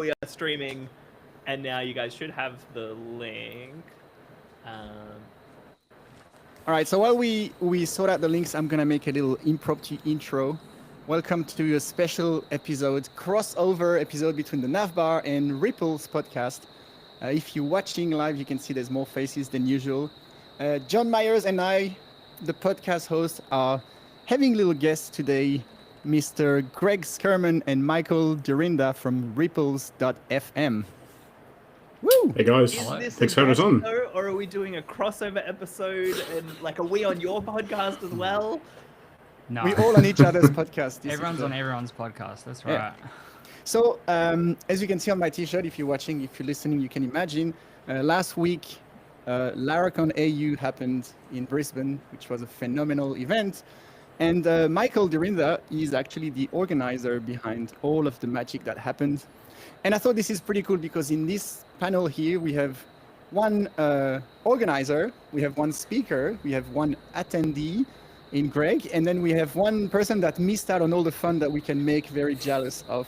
we are streaming, and now you guys should have the link. All right, so while we sort out the links, I'm going to make a little impromptu intro. Welcome to a special episode, crossover episode between the Navbar and Ripple's podcast. If you're watching live, you can see there's more faces than usual. John Myers and I, the podcast host, are having little guests today, Mr. Greg Skerman and Michael Dorinda from Ripples.fm. Woo! Hey guys, thanks for having us on. Or are we doing a crossover episode, and like, are we on your podcast as well? No. We're all on each other's podcast. Everyone's on everyone's podcast. That's right. Yeah. So, as you can see on my T-shirt, if you're watching, if you're listening, you can imagine. Last week, Laracon AU happened in Brisbane, which was a phenomenal event. And Michael Dorinda is actually the organizer behind all of the magic that happened. And I thought this is pretty cool because in this panel here, we have one organizer, we have one speaker, we have one attendee in Greg, and then we have one person that missed out on all the fun that we can make very jealous of.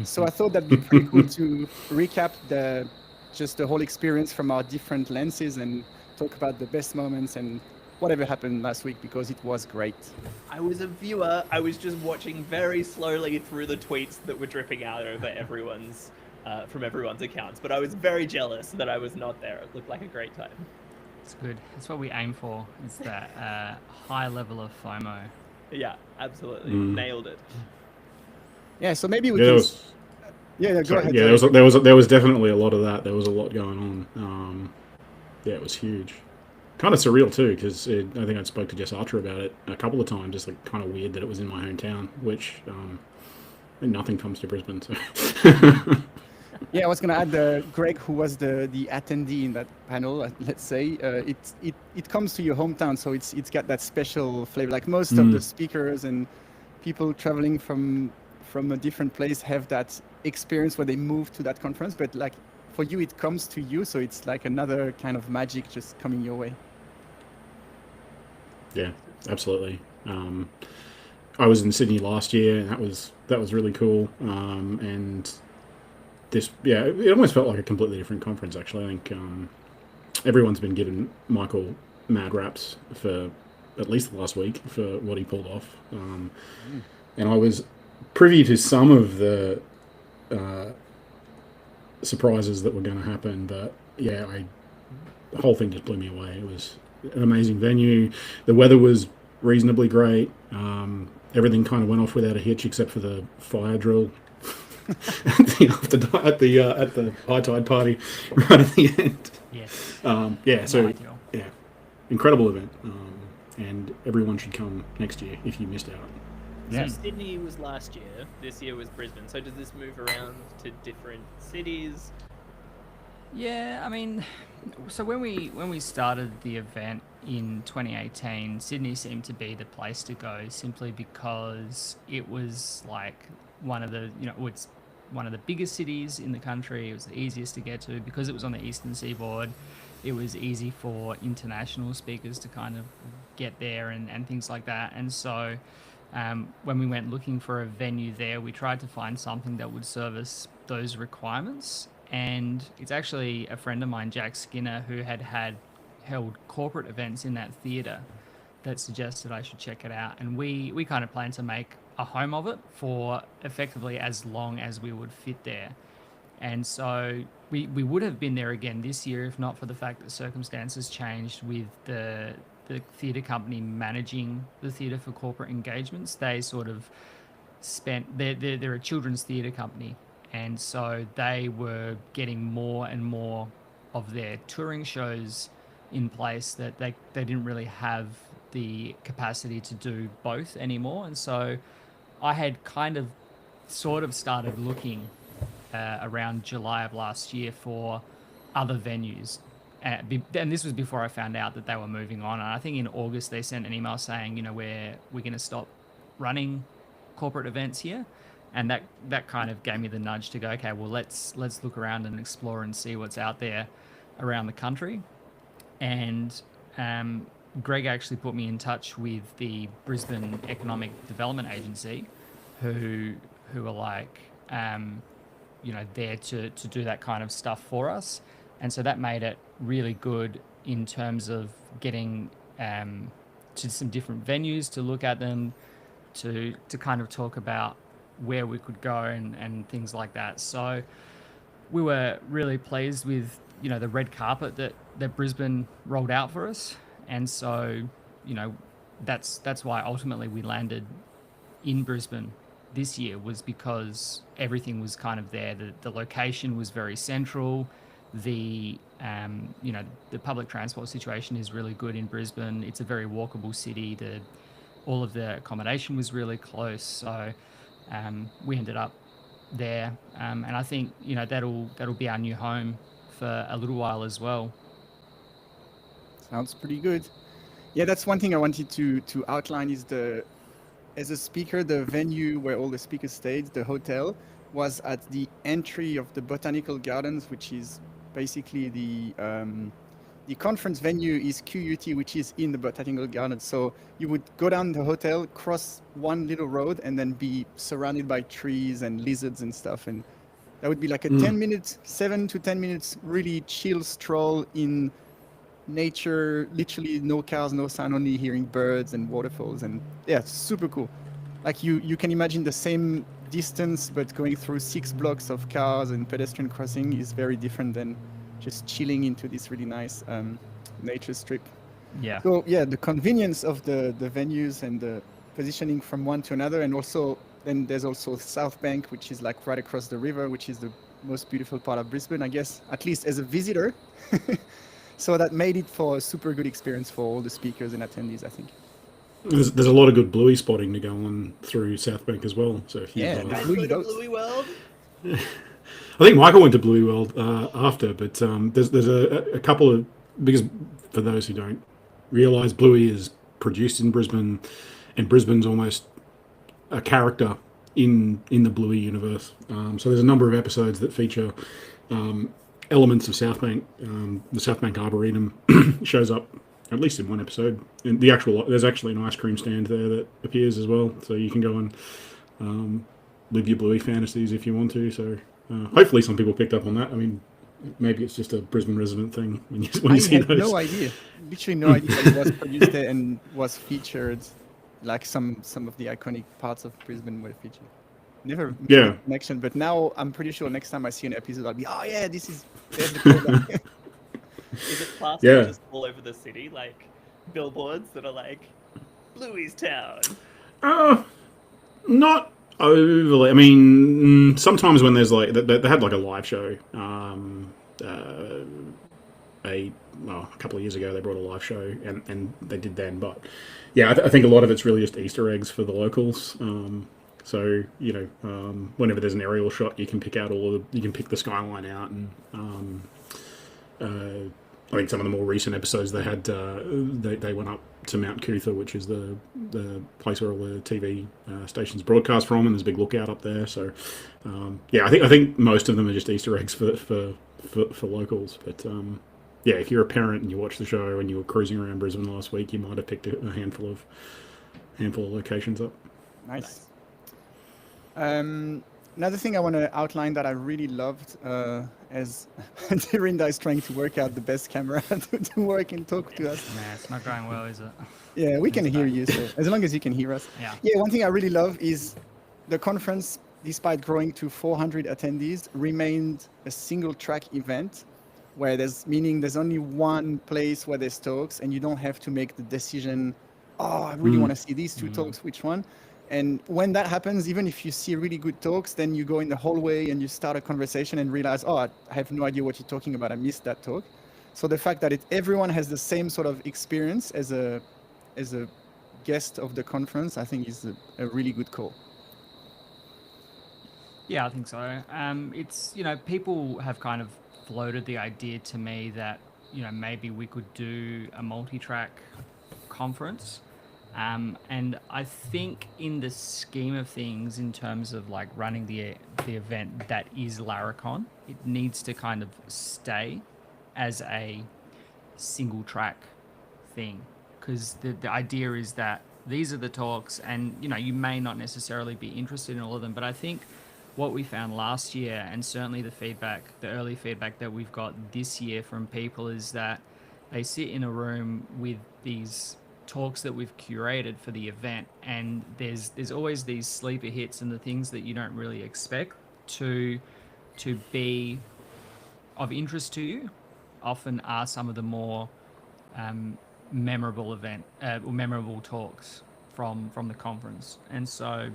So I thought that'd be pretty cool to recap the whole experience from our different lenses and talk about the best moments and whatever happened last week, because it was great. I was a viewer. I was just watching very slowly through the tweets that were dripping out over everyone's from everyone's accounts, but I was very jealous that I was not there. It looked like a great time. It's good. That's what we aim for. It's that high level of FOMO. Yeah, absolutely. Nailed it. Yeah, so maybe we Yeah, can... Go ahead. Yeah, there was definitely a lot of that. There was a lot going on. Yeah, it was huge. Kind of surreal too, because I think I spoke to Jess Archer about it a couple of times. Just like kind of weird that it was in my hometown, which nothing comes to Brisbane. So. Yeah, I was going to add Greg, who was the attendee in that panel. Let's say it comes to your hometown, so it's got that special flavor. Like most of the speakers and people traveling from a different place have that experience where they move to that conference, but like for you, it comes to you, so it's like another kind of magic just coming your way. Yeah, absolutely. I was in Sydney last year, and that was really cool. And this, yeah, it almost felt like a completely different conference. Actually, I think everyone's been giving Michael mad raps for at least the last week for what he pulled off. And I was privy to some of the surprises that were going to happen, but yeah, the whole thing just blew me away. It was an amazing venue. The weather was reasonably great. Everything kind of went off without a hitch except for the fire drill at the high tide party right at the end. Yes. Yeah, incredible event. And everyone should come next year if you missed out. So Sydney was last year. This year was Brisbane. So does this move around to different cities? Yeah, I mean, so when we started the event in 2018, Sydney seemed to be the place to go simply because it was like it's one of the biggest cities in the country. It was the easiest to get to because it was on the eastern seaboard. It was easy for international speakers to kind of get there and things like that. And so when we went looking for a venue there, we tried to find something that would service those requirements. And it's actually a friend of mine, Jack Skinner, who had held corporate events in that theatre that suggested I should check it out. And we kind of planned to make a home of it for effectively as long as we would fit there. And so we would have been there again this year if not for the fact that circumstances changed with the theatre company managing the theatre for corporate engagements. They sort of they're a children's theatre company. And so they were getting more and more of their touring shows in place that they didn't really have the capacity to do both anymore. And so I had sort of started looking around July of last year for other venues. And this was before I found out that they were moving on. And I think in August they sent an email saying, we're going to stop running corporate events here. And that kind of gave me the nudge to go, okay, well, let's look around and explore and see what's out there around the country. And Greg actually put me in touch with the Brisbane Economic Development Agency, who were like, there to do that kind of stuff for us. And so that made it really good in terms of getting to some different venues to look at them, to kind of talk about where we could go and things like that. So we were really pleased with, the red carpet that Brisbane rolled out for us. And so, that's why ultimately we landed in Brisbane this year, was because everything was kind of there. The location was very central. The the public transport situation is really good in Brisbane. It's a very walkable city. All of the accommodation was really close. So we ended up there, and I think that'll be our new home for a little while as well. Sounds pretty good. Yeah, that's one thing I wanted to outline is as a speaker, the venue where all the speakers stayed, the hotel, was at the entry of the Botanical Gardens, which is basically the conference venue is QUT, which is in the Botanical Gardens. So you would go down the hotel, cross one little road, and then be surrounded by trees and lizards and stuff. And that would be like a 7 to 10 minutes, really chill stroll in nature, literally no cars, no sound, only hearing birds and waterfalls. And yeah, it's super cool. Like you can imagine the same distance, but going through 6 blocks of cars and pedestrian crossing is very different than just chilling into this really nice nature strip. Yeah. So yeah, the convenience of the venues and the positioning from one to another, and also then there's also South Bank, which is like right across the river, which is the most beautiful part of Brisbane, I guess, at least as a visitor. So that made it for a super good experience for all the speakers and attendees, I think. There's a lot of good bluey spotting to go on through South Bank as well. So if you Guys go to Bluey World. I think Michael went to Bluey World after, but there's a couple of, because for those who don't realise, Bluey is produced in Brisbane, and Brisbane's almost a character in the Bluey universe. So there's a number of episodes that feature elements of South Bank. The South Bank Arboretum shows up at least in one episode. In there's actually an ice cream stand there that appears as well, so you can go and live your Bluey fantasies if you want to. So hopefully some people picked up on that. I mean, maybe it's just a Brisbane resident thing when you see those. I had no idea, literally no idea that it was produced there and was featured. Like some of the iconic parts of Brisbane were featured. Never made a connection, but now I'm pretty sure next time I see an episode, I'll be, oh yeah, there's the program. Is it plastered just all over the city, like billboards that are like Bluey's Town? Not overly. I mean, sometimes when there's like they had like a live show. A couple of years ago they brought a live show and they did then. But yeah, I think a lot of it's really just Easter eggs for the locals. So whenever there's an aerial shot, you can pick out you can pick the skyline out, and I think some of the more recent episodes they had, they went up to Mount Cootha, which is the place where all the TV stations broadcast from, and there's a big lookout up there. So I think most of them are just Easter eggs for locals. But yeah, if you're a parent and you watch the show and you were cruising around Brisbane last week, you might have picked a handful of locations up. Nice. Another thing I want to outline that I really loved as Dorinda is trying to work out the best camera to work and talk to us. Nah, it's not going well, is it? Yeah, we can hear you, so as long as you can hear us. Yeah, one thing I really love is the conference, despite growing to 400 attendees, remained a single track event where there's only one place where there's talks, and you don't have to make the decision, I really want to see these two talks, which one? And when that happens, even if you see really good talks, then you go in the hallway and you start a conversation and realize, I have no idea what you're talking about. I missed that talk. So the fact that everyone has the same sort of experience as a guest of the conference, I think is a really good call. Yeah, I think so. It's, people have kind of floated the idea to me that, maybe we could do a multi-track conference. And I think in the scheme of things, in terms of like running the event that is Laracon, it needs to kind of stay as a single track thing, because the idea is that these are the talks, and you may not necessarily be interested in all of them, but I think what we found last year, and certainly the early feedback that we've got this year from people, is that they sit in a room with these talks that we've curated for the event, and there's always these sleeper hits and the things that you don't really expect to be of interest to you often are some of the more memorable talks from the conference. And so,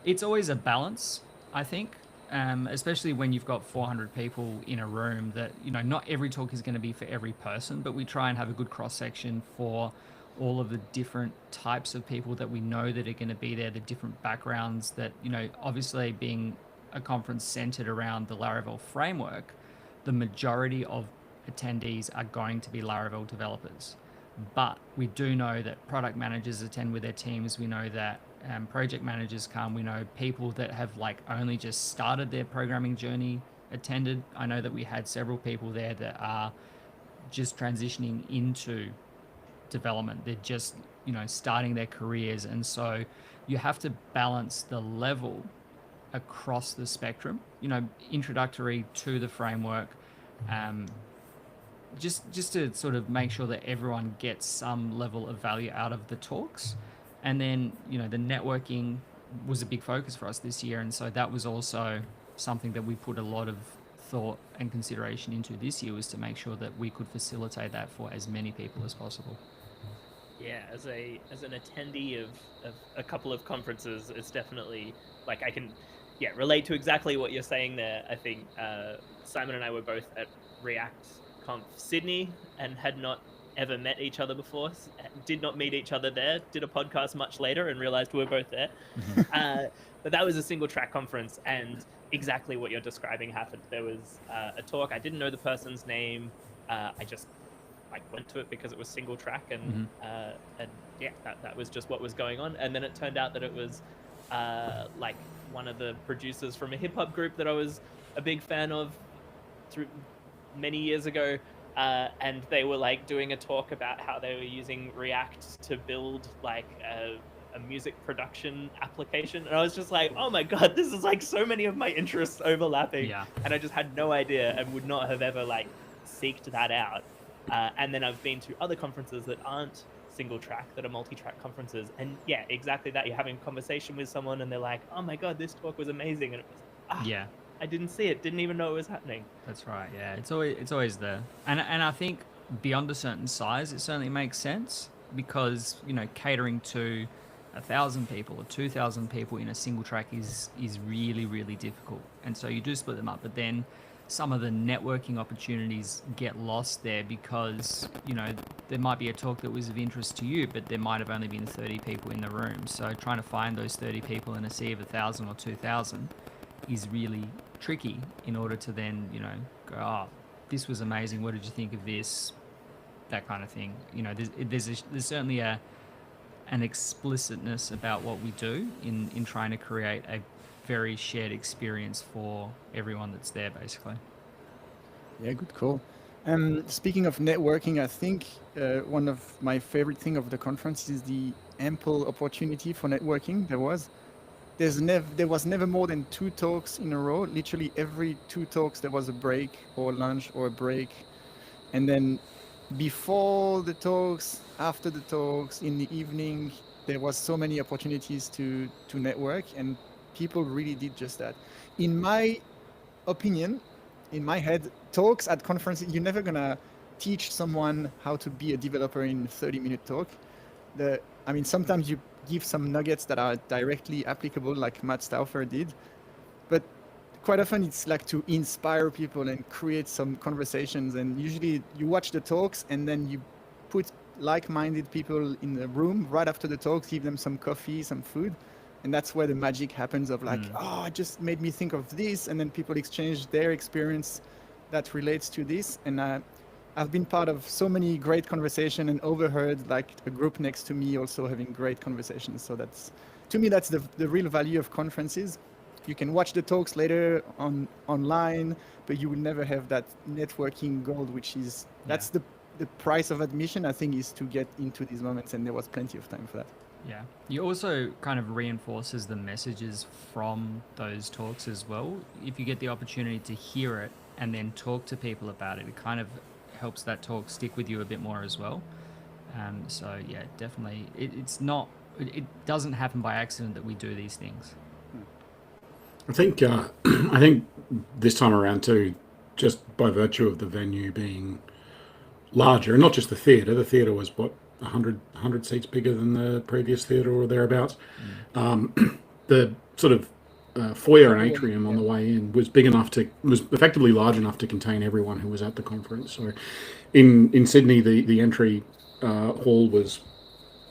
it's always a balance, I think, especially when you've got 400 people in a room, that, not every talk is going to be for every person, but we try and have a good cross section for all of the different types of people that we know that are going to be there, the different backgrounds that, obviously being a conference centered around the Laravel framework, the majority of attendees are going to be Laravel developers. But we do know that product managers attend with their teams. We know that project managers come. We know people that have only just started their programming journey attended. I know that we had several people there that are just transitioning into development. They're just, starting their careers. And so you have to balance the level across the spectrum, introductory to the framework, just to sort of make sure that everyone gets some level of value out of the talks. And then, the networking was a big focus for us this year. And so that was also something that we put a lot of thought and consideration into this year, was to make sure that we could facilitate that for as many people as possible. Yeah, as an attendee of a couple of conferences, it's definitely I can relate to exactly what you're saying there. I think Simon and I were both at React Conf Sydney and had not ever met each other before, did not meet each other there, did a podcast much later and realized we were both there. But that was a single track conference, and exactly what you're describing happened. There was a talk, I didn't know the person's name, I just went to it because it was single track, and that was just what was going on. And then it turned out that it was one of the producers from a hip hop group that I was a big fan of through many years ago, and they were doing a talk about how they were using React to build a music production application, and I was just oh my god, this is so many of my interests overlapping. And I just had no idea and would not have ever seeked that out. And then I've been to other conferences that aren't single track, that are multi-track conferences, and exactly that. You're having a conversation with someone and they're oh my god, this talk was amazing, and it was I didn't see it, didn't even know it was happening. That's right. Yeah, it's always there. And I think beyond a certain size, it certainly makes sense, because catering to 1,000 people or 2,000 people in a single track is really, really difficult. And so you do split them up, but then some of the networking opportunities get lost there, because there might be a talk that was of interest to you, but there might have only been 30 people in the room. So trying to find those 30 people in a sea of 1,000 or 2,000 is really tricky, in order to then go, oh, this was amazing, what did you think of this, that kind of thing. There's certainly an explicitness about what we do in trying to create a very shared experience for everyone that's there, basically. Yeah, good call. Speaking of networking, I think one of my favorite thing of the conference is the ample opportunity for networking. There was never more than 2 talks in a row. Literally every 2 talks there was a break or lunch or a break. And then before the talks, after the talks, in the evening, there was so many opportunities to network, and people really did just that. In my opinion, in my head, talks at conferences, you're never gonna teach someone how to be a developer in a 30-minute talk. Sometimes you give some nuggets that are directly applicable, like Matt Stauffer did, but quite often it's to inspire people and create some conversations. And usually you watch the talks and then you put like-minded people in the room right after the talks, give them some coffee, some food, and that's where the magic happens of oh, it just made me think of this, and then people exchange their experience that relates to this. And I've been part of so many great conversations and overheard a group next to me also having great conversations. So to me, that's the real value of conferences. You can watch the talks later online, but you will never have that networking gold, that's the price of admission, I think, is to get into these moments, and there was plenty of time for that. Yeah. You also kind of reinforces the messages from those talks as well. If you get the opportunity to hear it and then talk to people about it, it kind of helps that talk stick with you a bit more as well. So yeah, definitely. It's not. It doesn't happen by accident that we do these things. I think I think this time around too, just by virtue of the venue being larger, and not just the theatre. The theatre was what 100 seats bigger than the previous theatre or thereabouts. The sort of foyer and atrium on the way in was effectively large enough to contain everyone who was at the conference. So, in Sydney, the entry hall was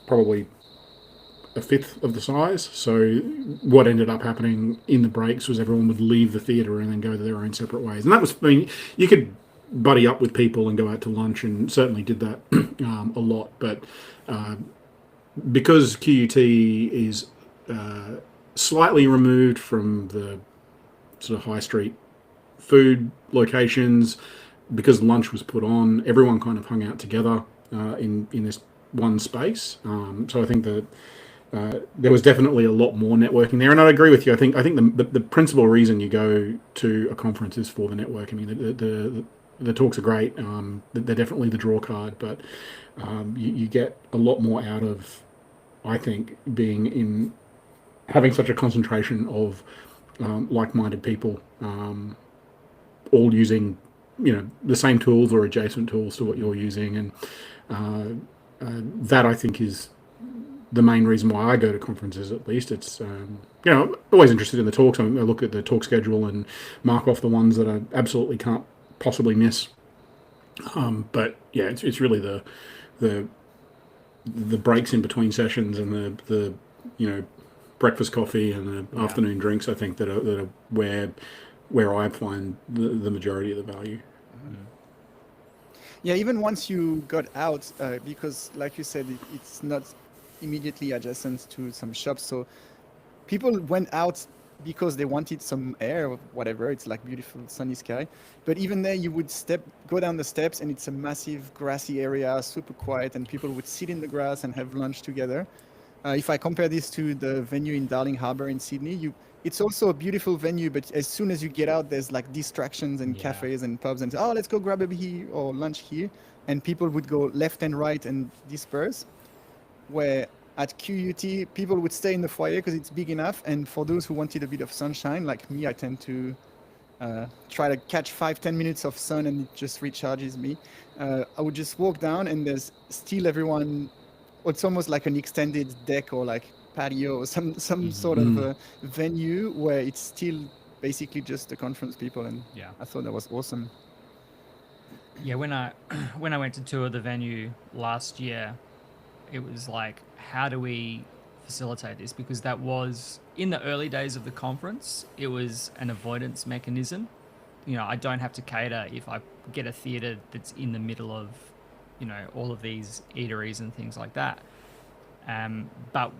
probably a fifth of the size. So what ended up happening in the breaks was everyone would leave the theatre and then go their own separate ways. And that was, I mean, you could buddy up with people and go out to lunch, and certainly did that a lot. But because QUT is slightly removed from the sort of high street food locations, because lunch was put on, everyone kind of hung out together in this one space. So I think that there was definitely a lot more networking there, and I agree with you. I think the principal reason you go to a conference is for the network. I mean, the talks are great. They're definitely the draw card, but you get a lot more out of, I think, having such a concentration of like-minded people, all using the same tools or adjacent tools to what you're using, and that I think is the main reason why I go to conferences. At least it's always interested in the talks. I look at the talk schedule and mark off the ones that I absolutely can't possibly miss. But yeah, it's really the breaks in between sessions and the breakfast coffee and the afternoon drinks, I think, that are where I find the majority of the value. Yeah, even once you got out, because like you said, it's not immediately adjacent to some shops, so people went out because they wanted some air or whatever. It's like beautiful sunny sky, but even there you would go down the steps and it's a massive grassy area, super quiet, and people would sit in the grass and have lunch together. If I compare this to the venue in Darling Harbour in Sydney, it's also a beautiful venue, but as soon as you get out, there's like distractions and cafes and pubs and let's go grab a beer or lunch here, and people would go left and right and disperse. Where at QUT, people would stay in the foyer because it's big enough, and for those who wanted a bit of sunshine, like me, I tend to try to catch 5-10 minutes of sun, and it just recharges me. I would just walk down, and there's still everyone. It's almost like an extended deck or like patio or some sort of venue where it's still basically just the conference people, and I thought that was awesome. Yeah, when I went to tour the venue last year, it was like, how do we facilitate this? Because that was, in the early days of the conference, it was an avoidance mechanism. I don't have to cater if I get a theatre that's in the middle of, all of these eateries and things like that. But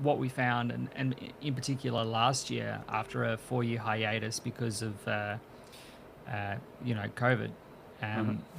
what we found, and in particular last year, after a 4-year hiatus because of, COVID,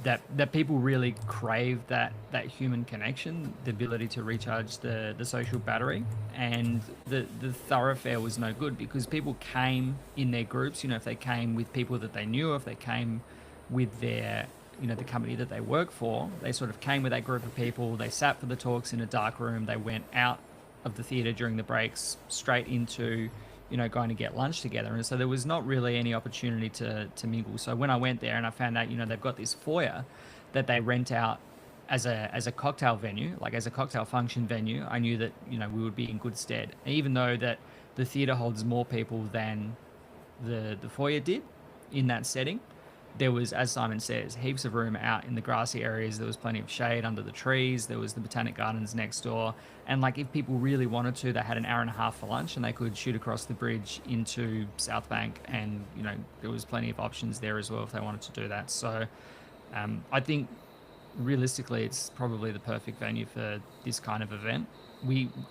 that people really crave that human connection, the ability to recharge the social battery, and the thoroughfare was no good because people came in their groups. If they came with people that they knew, if they came with their the company that they work for, they sort of came with that group of people. They sat for the talks in a dark room. They went out of the theatre during the breaks straight into going to get lunch together. And so there was not really any opportunity to mingle. So when I went there and I found out, they've got this foyer that they rent out as a cocktail venue, like as a cocktail function venue, I knew that, we would be in good stead. Even though that the theatre holds more people than the foyer did in that setting, there was, as Simon says, heaps of room out in the grassy areas. There was plenty of shade under the trees. There was the Botanic Gardens next door. And like, if people really wanted to, they had an hour and a half for lunch and they could shoot across the bridge into South Bank. And, there was plenty of options there as well if they wanted to do that. So I think realistically, it's probably the perfect venue for this kind of event.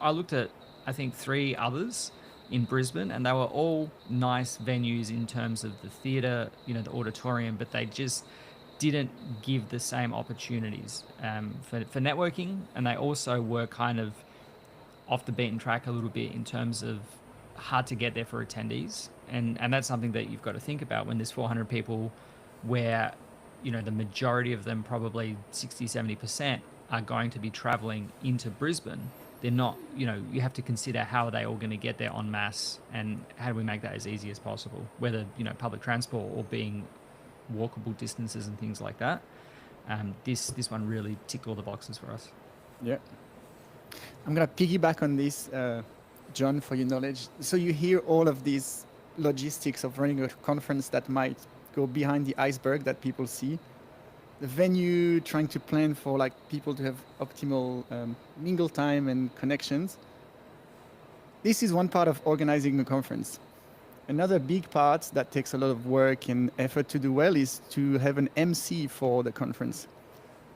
I looked at, I think, 3 others in Brisbane, and they were all nice venues in terms of the theatre, the auditorium, but they just didn't give the same opportunities for networking, and they also were kind of off the beaten track a little bit in terms of hard to get there for attendees. And that's something that you've got to think about when there's 400 people where, the majority of them, probably 60, 70%, are going to be traveling into Brisbane. They're not, you have to consider how are they all going to get there en masse, and how do we make that as easy as possible, whether, public transport or being walkable distances and things like that. This one really ticked all the boxes for us. Yeah. I'm going to piggyback on this, John, for your knowledge. So you hear all of these logistics of running a conference that might go behind the iceberg that people see. The venue, trying to plan for like people to have optimal mingle time and connections. This is one part of organizing a conference. Another big part that takes a lot of work and effort to do well is to have an MC for the conference.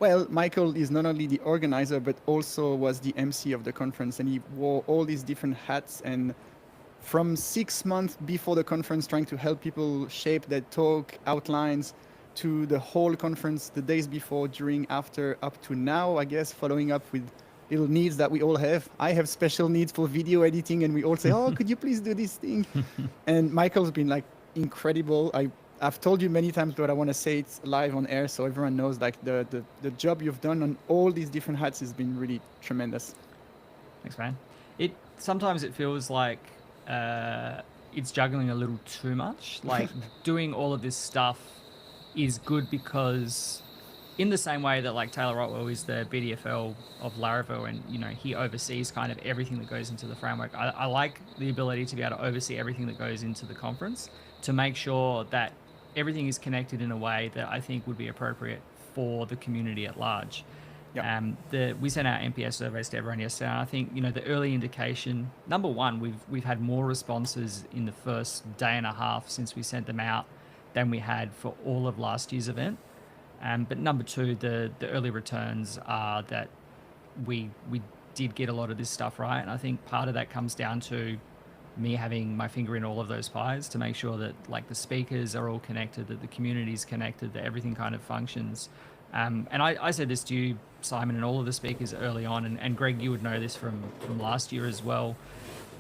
Well, Michael is not only the organizer, but also was the MC of the conference, and he wore all these different hats, and from 6 months before the conference, trying to help people shape their talk outlines, to the whole conference, the days before, during, after, up to now, I guess, following up with little needs that we all have. I have special needs for video editing, and we all say, oh, could you please do this thing? And Michael's been like incredible. I've told you many times, but I want to say it live on air so everyone knows, like the job you've done on all these different hats has been really tremendous. Thanks, man. Sometimes it feels like it's juggling a little too much. Like doing all of this stuff is good because in the same way that like Taylor Rotwell is the BDFL of Laravel, and he oversees kind of everything that goes into the framework. I like the ability to be able to oversee everything that goes into the conference, to make sure that everything is connected in a way that I think would be appropriate for the community at large. Yep. We sent out NPS surveys to everyone yesterday. And I think the early indication, number one, we've had more responses in the first day and a half since we sent them out than we had for all of last year's event. But number two, the early returns are that we did get a lot of this stuff right, and I think part of that comes down to me having my finger in all of those pies to make sure that like the speakers are all connected, that the community is connected, that everything kind of functions. And I said this to you, Simon, and all of the speakers early on, and Greg, you would know this from last year as well,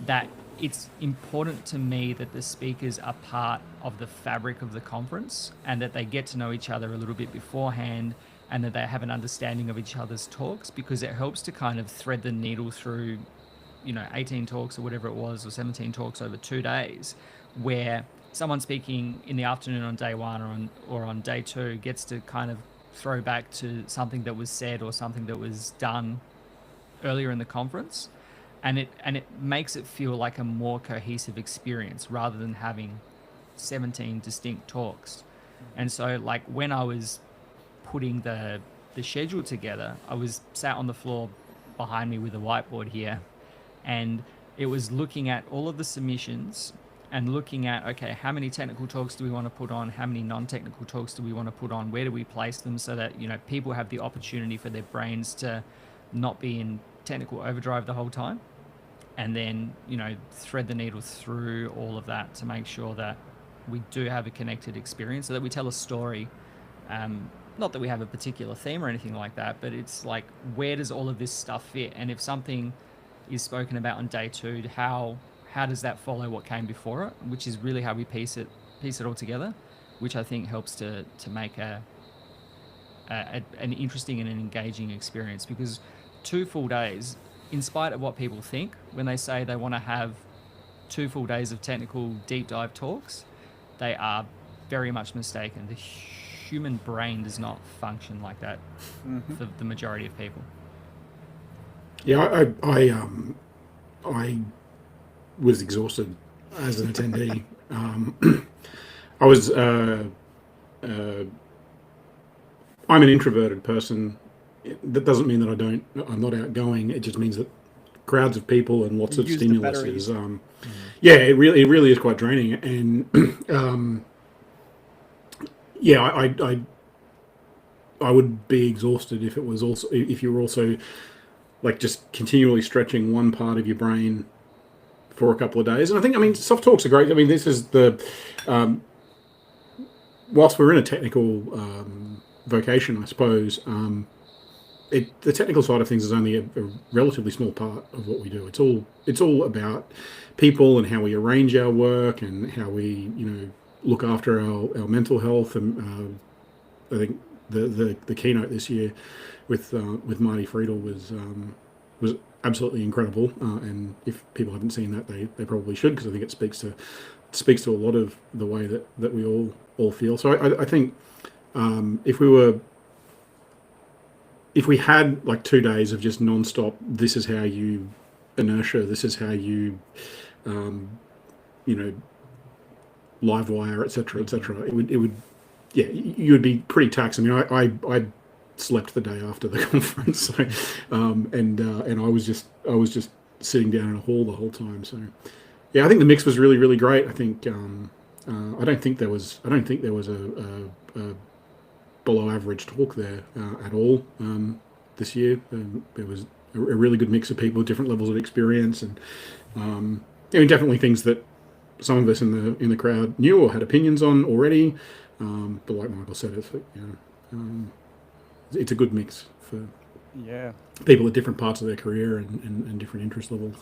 that it's important to me that the speakers are part of the fabric of the conference, and that they get to know each other a little bit beforehand, and that they have an understanding of each other's talks, because it helps to kind of thread the needle through 18 talks or whatever it was, or 17 talks over 2 days, where someone speaking in the afternoon on day one or on day two gets to kind of throw back to something that was said or something that was done earlier in the conference. And it makes it feel like a more cohesive experience rather than having 17 distinct talks. And so like when I was putting the schedule together, I was sat on the floor behind me with a whiteboard here, and it was looking at all of the submissions and looking at, okay, how many technical talks do we want to put on? How many non-technical talks do we want to put on? Where do we place them so that, people have the opportunity for their brains to not be in technical overdrive the whole time? And then, thread the needle through all of that to make sure that we do have a connected experience, so that we tell a story. Not that we have a particular theme or anything like that, but it's like, where does all of this stuff fit? And if something is spoken about on day two, how does that follow what came before it? Which is really how we piece it all together, which I think helps to make an interesting and an engaging experience. Because 2 full days, in spite of what people think when they say they want to have 2 full days of technical deep dive talks, they are very much mistaken. The human brain does not function like that for the majority of people. Yeah, I was exhausted as an attendee. I was I'm an introverted person. That doesn't mean that I'm not outgoing. It just means that crowds of people and lots of stimulus is, it really is quite draining. And I would be exhausted if you were also like just continually stretching one part of your brain for a couple of days. And I think, soft talks are great. This is whilst we're in a technical vocation, I suppose, the technical side of things is only a relatively small part of what we do. It's all about people and how we arrange our work and how we look after our mental health. And I think the keynote this year with Marty Friedel was absolutely incredible. And if people haven't seen that, they probably should, because I think it speaks to a lot of the way that we all feel. So I think if we had like 2 days of just non-stop, this is how you inertia, this is how you, live wire, etc., it would, yeah, you would be pretty taxed. I mean, I slept the day after the conference, so, and I was just sitting down in a hall the whole time. So, yeah, I think the mix was really, really great. I think I don't think there was a below average talk there at all this year. There was a really good mix of people with different levels of experience, and definitely things that some of us in the crowd knew or had opinions on already. But like Michael said, it's a good mix for people at different parts of their career and different interest levels.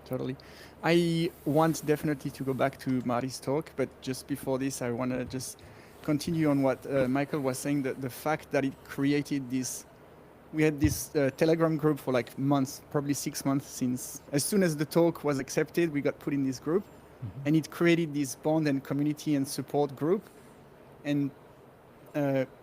Totally. I want definitely to go back to Marty's talk, but just before this, I want to just continue on what Michael was saying, the fact that it created this, we had this Telegram group for like months, probably 6 months, since as soon as the talk was accepted, we got put in this group, and it created this bond and community and support group. And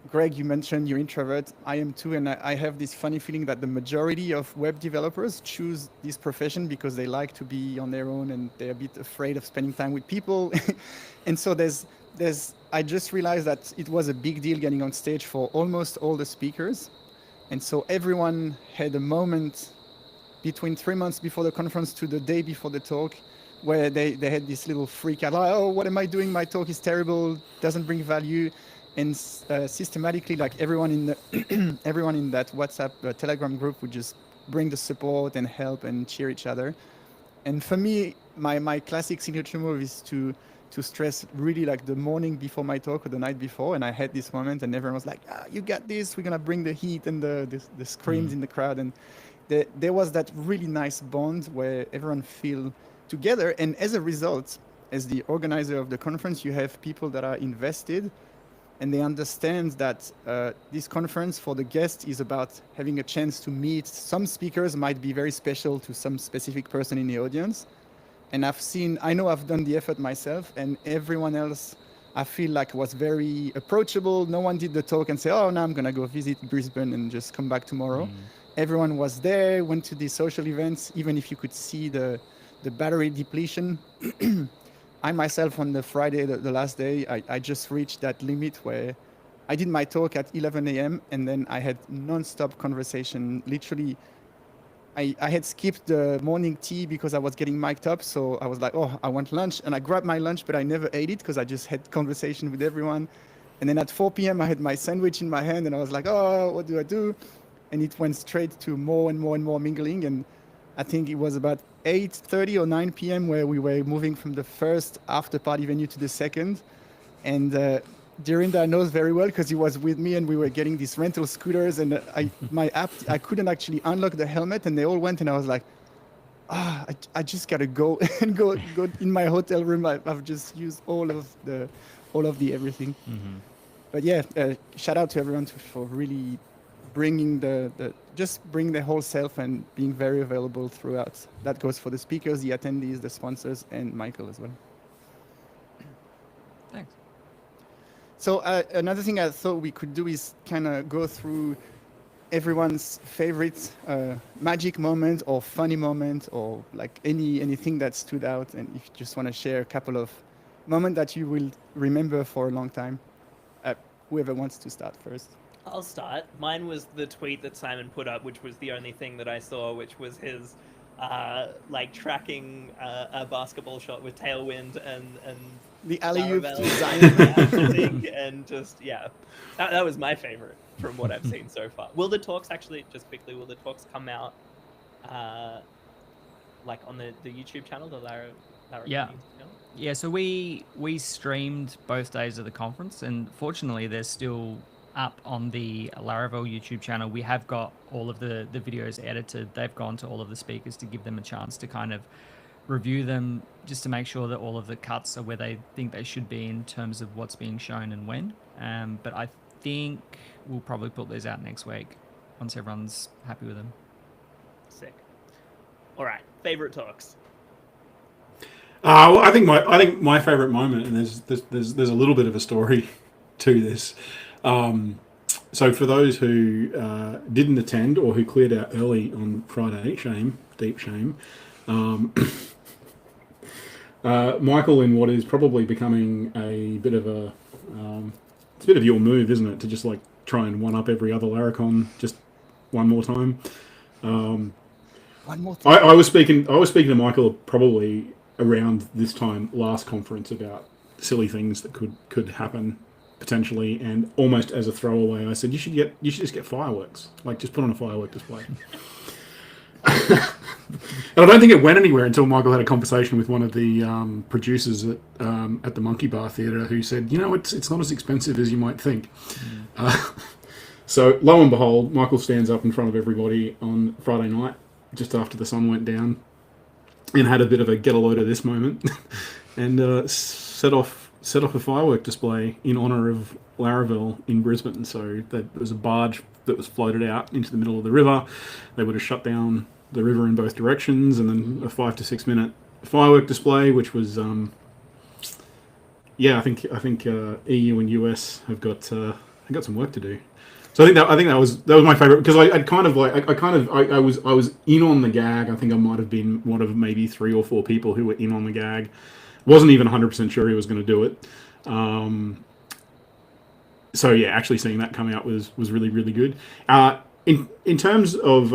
Greg, you mentioned you're introvert. I am too, and I have this funny feeling that the majority of web developers choose this profession because they like to be on their own and they're a bit afraid of spending time with people. And so I just realized that it was a big deal getting on stage for almost all the speakers. And so everyone had a moment between 3 months before the conference to the day before the talk where they had this little freak out, like, oh, what am I doing? My talk is terrible, doesn't bring value. And systematically, like everyone in that WhatsApp Telegram group would just bring the support and help and cheer each other. And for me, my classic signature move is to stress really like the morning before my talk or the night before. And I had this moment, and everyone was like, you got this. We're gonna bring the heat and the screams in the crowd. And there was that really nice bond where everyone feel together. And as a result, as the organizer of the conference, you have people that are invested. And they understand that this conference for the guests is about having a chance to meet. Some speakers might be very special to some specific person in the audience. And I know I've done the effort myself, and everyone else, I feel like was very approachable. No one did the talk and say, oh, now I'm gonna go visit Brisbane and just come back tomorrow. Everyone was there, went to the social events, even if you could see the battery depletion. I myself, on the Friday, the last day, I just reached that limit where I did my talk at 11 a.m. and then I had non-stop conversation. Literally, I had skipped the morning tea because I was getting mic'd up. So I was like, oh, I want lunch. And I grabbed my lunch, but I never ate it because I just had conversation with everyone. And then at 4 p.m., I had my sandwich in my hand and I was like, oh, what do I do? And it went straight to more and more and more mingling. And I think it was about 8:30 or 9 p.m. where we were moving from the first after party venue to the second. And Durinder knows very well because he was with me and we were getting these rental scooters, and my app, I couldn't actually unlock the helmet, and they all went, and I was like, I just gotta go and go in my hotel room. I've just used all of the everything. But yeah, shout out to everyone for really bringing bring their whole self and being very available throughout. That goes for the speakers, the attendees, the sponsors, and Michael as well. Thanks. So another thing I thought we could do is kind of go through everyone's favorite magic moment or funny moment, or like anything that stood out. And if you just want to share a couple of moments that you will remember for a long time, whoever wants to start first. I'll start. Mine was the tweet that Simon put up, which was the only thing that I saw, which was his tracking a basketball shot with tailwind and the alley-oop to Zion. And just, that was my favorite from what I've seen so far. Will the talks come out like on the YouTube channel, the Lara channel? Yeah, so we streamed both days of the conference, and fortunately there's still up on the Laravel YouTube channel. We have got all of the videos edited. They've gone to all of the speakers to give them a chance to kind of review them, just to make sure that all of the cuts are where they think they should be in terms of what's being shown and when. But I think we'll probably put these out next week once everyone's happy with them. Sick. All right, favorite talks. Well, I think my favorite moment, and there's a little bit of a story to this. So for those who didn't attend or who cleared out early on Friday, deep shame. Michael, in what is probably becoming a bit of a, it's a bit of your move, isn't it, to just like try and one up every other Laracon just one more time. One more time. I was speaking to Michael probably around this time last conference about silly things that could happen potentially, and almost as a throwaway, I said you should just get fireworks, like just put on a firework display. And I don't think it went anywhere until Michael had a conversation with one of the producers at the Monkey Bar Theatre, who said, it's not as expensive as you might think. So lo and behold, Michael stands up in front of everybody on Friday night, just after the sun went down, and had a bit of a get a load of this moment, and set off a firework display in honour of Laravel in Brisbane. So there was a barge that was floated out into the middle of the river. They would have shut down the river in both directions, and then a 5 to 6 minute firework display, which was I think EU and US have got some work to do. So I think that was my favorite, because I was in on the gag. I think I might have been one of maybe 3 or 4 people who were in on the gag. Wasn't even 100% sure he was going to do it. So yeah, actually seeing that come out was really, really good. In terms of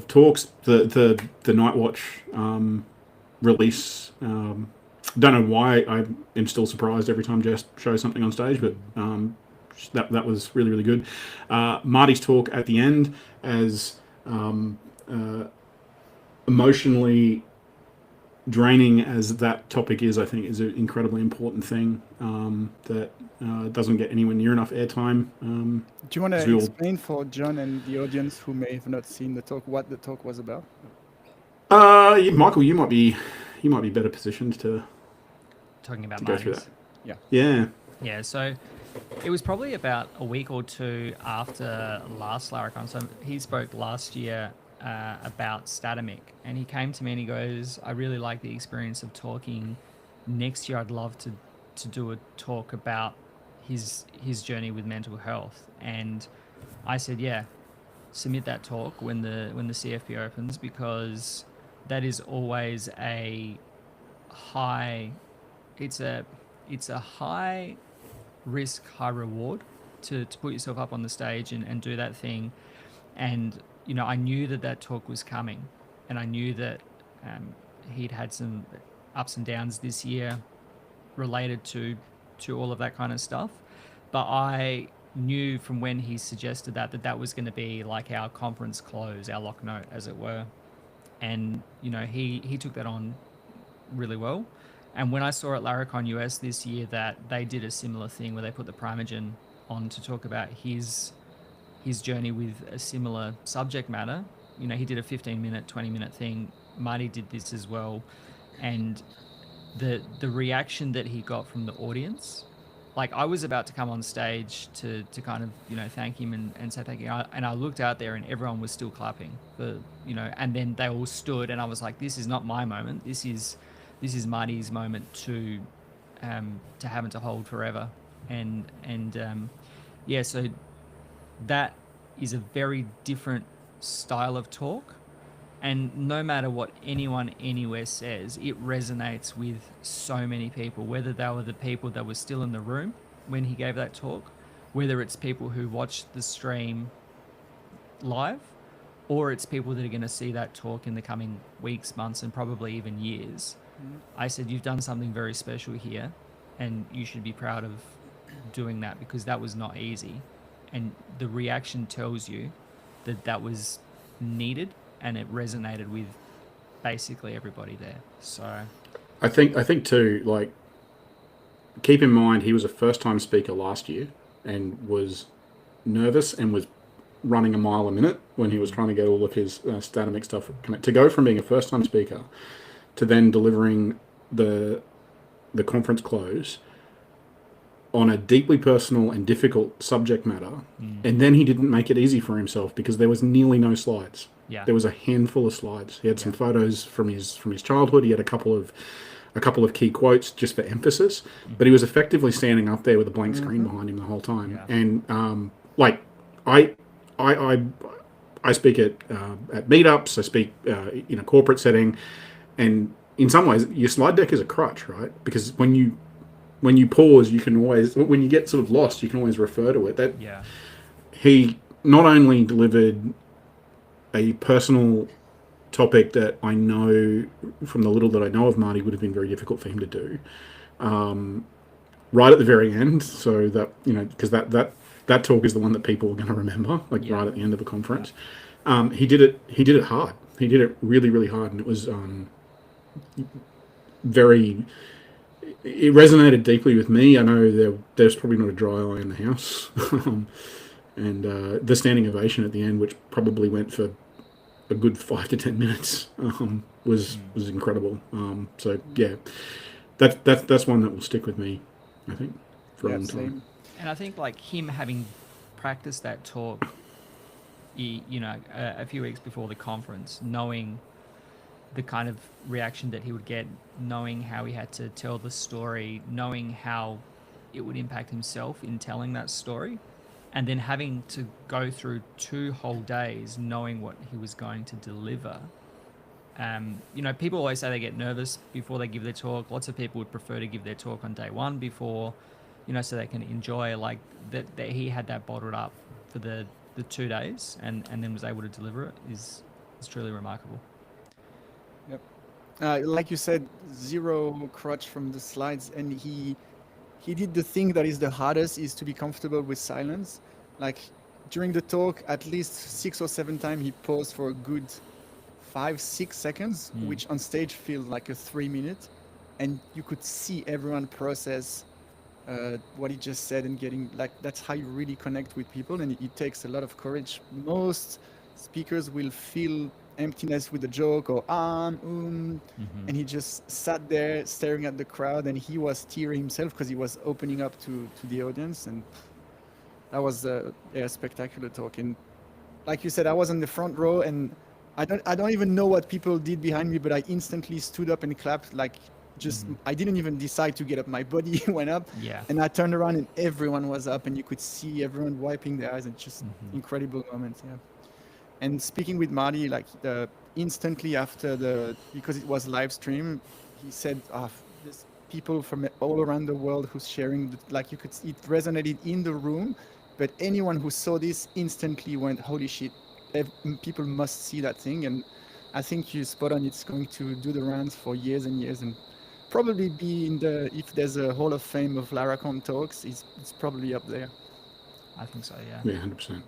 talks, the Nightwatch release, don't know why I am still surprised every time Jess shows something on stage, but that was really, really good. Marty's talk at the end, as emotionally draining as that topic is, I think is an incredibly important thing that doesn't get anywhere near enough airtime. Do you want to explain for John and the audience who may have not seen the talk what the talk was about? Michael, you might be better positioned to talking about go through that. Yeah. So it was probably about a week or 2 after last Laracon. So he spoke last year about Statamic, and he came to me and he goes, I really like the experience of talking. Next year I'd love to do a talk about his journey with mental health. And I said, yeah, submit that talk when the CFP opens, because that is always a high, it's a high risk, high reward to put yourself up on the stage and do that thing. And I knew that talk was coming, and I knew that he'd had some ups and downs this year related to all of that kind of stuff. But I knew from when he suggested that was going to be like our conference close, our lock note, as it were. And, he took that on really well. And when I saw at Laracon US this year that they did a similar thing where they put the Primogen on to talk about his journey with a similar subject matter. He did a 15-minute, 20-minute thing. Marty did this as well. And the reaction that he got from the audience, like I was about to come on stage to kind of, thank him and say thank you. And I looked out there and everyone was still clapping and then they all stood, and I was like, this is not my moment. This is Marty's moment to have and to hold forever. So that is a very different style of talk, and no matter what anyone anywhere says, it resonates with so many people, whether they were the people that were still in the room when he gave that talk, whether it's people who watched the stream live, or it's people that are going to see that talk in the coming weeks, months, and probably even years. I said, you've done something very special here, and you should be proud of doing that, because that was not easy. And the reaction tells you that was needed, and it resonated with basically everybody there. So I think too, like, keep in mind he was a first-time speaker last year and was nervous and was running a mile a minute when he was trying to get all of his Statamic stuff connected. To go from being a first-time speaker to then delivering the conference close on a deeply personal and difficult subject matter, and then he didn't make it easy for himself because there was nearly no slides. Yeah. There was a handful of slides. He had some photos from his childhood. He had a couple of key quotes just for emphasis, but he was effectively standing up there with a blank screen behind him the whole time. Yeah. And I speak at meetups. I speak in a corporate setting, and in some ways, your slide deck is a crutch, right? Because when you pause, you can always, when you get sort of lost, you can always refer to it. He not only delivered a personal topic that I know from the little that I know of Marty would have been very difficult for him to do, right at the very end, so that, because that talk is the one that people are going to remember, right at the end of the conference. He did it hard. He did it really, really hard, and it was it resonated deeply with me. I know there's probably not a dry eye in the house. And the standing ovation at the end, which probably went for a good 5 to 10 minutes, was incredible. So yeah, that's one that will stick with me, I think, for a long time. And I think him having practiced that talk, a few weeks before the conference, knowing the kind of reaction that he would get, knowing how he had to tell the story, knowing how it would impact himself in telling that story, and then having to go through 2 whole days knowing what he was going to deliver. People always say they get nervous before they give their talk. Lots of people would prefer to give their talk on day 1 before, so they can enjoy that he had that bottled up for the 2 days and then was able to deliver it is truly remarkable. Yep. Like you said, zero crutch from the slides, and he did the thing that is the hardest, is to be comfortable with silence. During the talk, at least 6 or 7 times he paused for a good 5-6 seconds, which on stage feels like a 3 minute, and you could see everyone process what he just said, and getting that's how you really connect with people, and it takes a lot of courage. Most speakers will feel emptiness with a joke or and he just sat there staring at the crowd, and he was tearing himself because he was opening up to the audience, and that was a spectacular talk. And like you said, I was in the front row, and I don't even know what people did behind me, but I instantly stood up and clapped. I didn't even decide to get up. My body went up, and I turned around and everyone was up, and you could see everyone wiping their eyes, and just incredible moments. Yeah. And speaking with Marty, instantly after because it was live stream, he said, there's people from all around the world who's sharing, it resonated in the room, but anyone who saw this instantly went, holy shit, people must see that thing. And I think you're spot on. It's going to do the rounds for years and years, and probably be if there's a Hall of Fame of Laracon talks, it's probably up there. I think so, yeah. Yeah, 100%.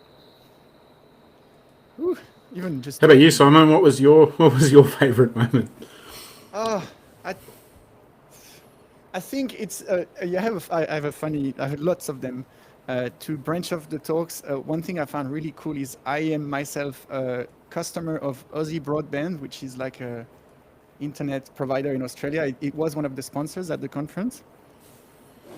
Ooh, even just. How about you, Simon? What was your favorite moment? I think it's I have lots of them. To branch off the talks, one thing I found really cool is I am myself a customer of Aussie Broadband, which is like a internet provider in Australia. It was one of the sponsors at the conference.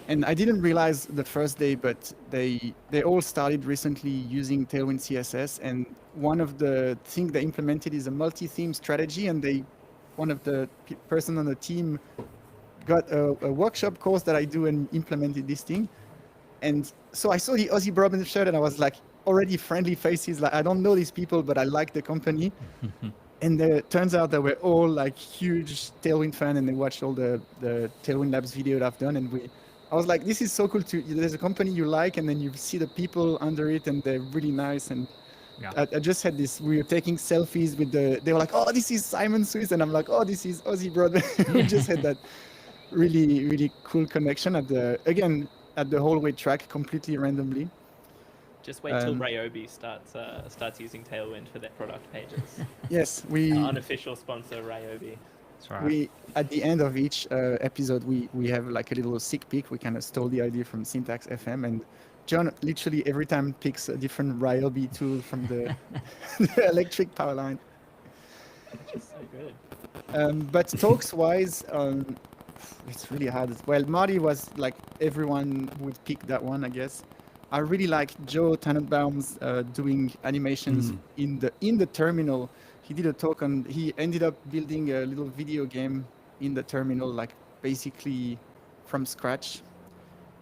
And I didn't realize the first day, but they all started recently using Tailwind CSS. And one of the things they implemented is a multi-theme strategy. And one of the person on the team got a workshop course that I do and implemented this thing. And so I saw the Aussie Broadband shirt, and I was already friendly faces. I don't know these people, but I like the company. And it turns out that we're all huge Tailwind fan, and they watched all the Tailwind Labs video that I've done. And I was like, this is so cool there's a company you like, and then you see the people under it, and they're really nice. And I just had this, we were taking selfies with they were like, oh, this is Simon Swiss. And I'm like, oh, this is Aussie Broadband. We just had that really, really cool connection at the hallway track, completely randomly. Just wait till Ryobi starts using Tailwind for their product pages. Yes, Our unofficial sponsor, Ryobi. That's right. We at the end of each episode we have like a little sick peek. We kind of stole the idea from Syntax FM, and John literally every time picks a different Ryobi tool from the, the electric power line. It's just so good. But talks wise, it's really hard. Well, Marty was like everyone would pick that one, I guess. I really like Joe Tannenbaum's doing animations in the terminal. He did a talk on. He ended up building a little video game in the terminal, like basically from scratch.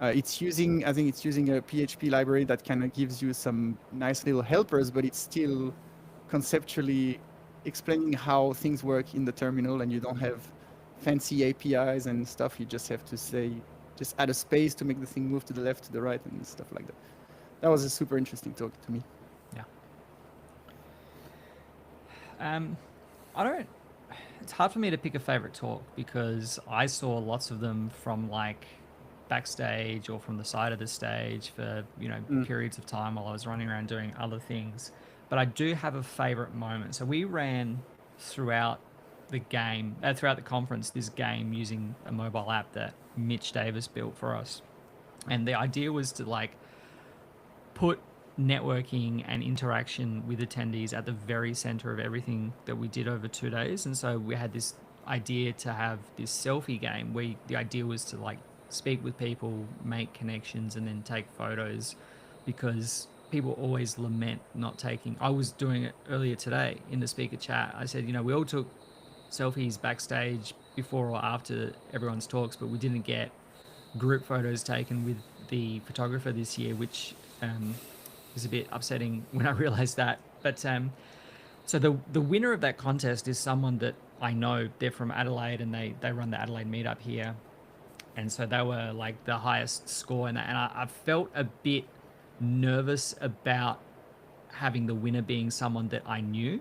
It's using, I think it's using a PHP library that kind of gives you some nice little helpers, but it's still conceptually explaining how things work in the terminal, and you don't have fancy APIs and stuff. You just have to say, just add a space to make the thing move to the left, to the right, and stuff like that. That was a super interesting talk to me. Yeah. I don't. It's hard for me to pick a favorite talk because I saw lots of them from like backstage or from the side of the stage for periods of time while I was running around doing other things. But I do have a favorite moment. So we ran throughout the game, throughout the conference, this game using a mobile app that Mitch Davis built for us. And the idea was to like put networking and interaction with attendees at the very center of everything that we did over 2 days. And so we had this idea to have this selfie game where the idea was to like speak with people, make connections, and then take photos, because people always lament not taking. I was doing it earlier today in the speaker chat. I said, we all took selfies backstage before or after everyone's talks, but we didn't get group photos taken with the photographer this year, which was a bit upsetting when I realized that. But so the winner of that contest is someone that I know. They're from Adelaide, and they run the Adelaide meetup here. And so they were like the highest score in that. And I felt a bit nervous about having the winner being someone that I knew,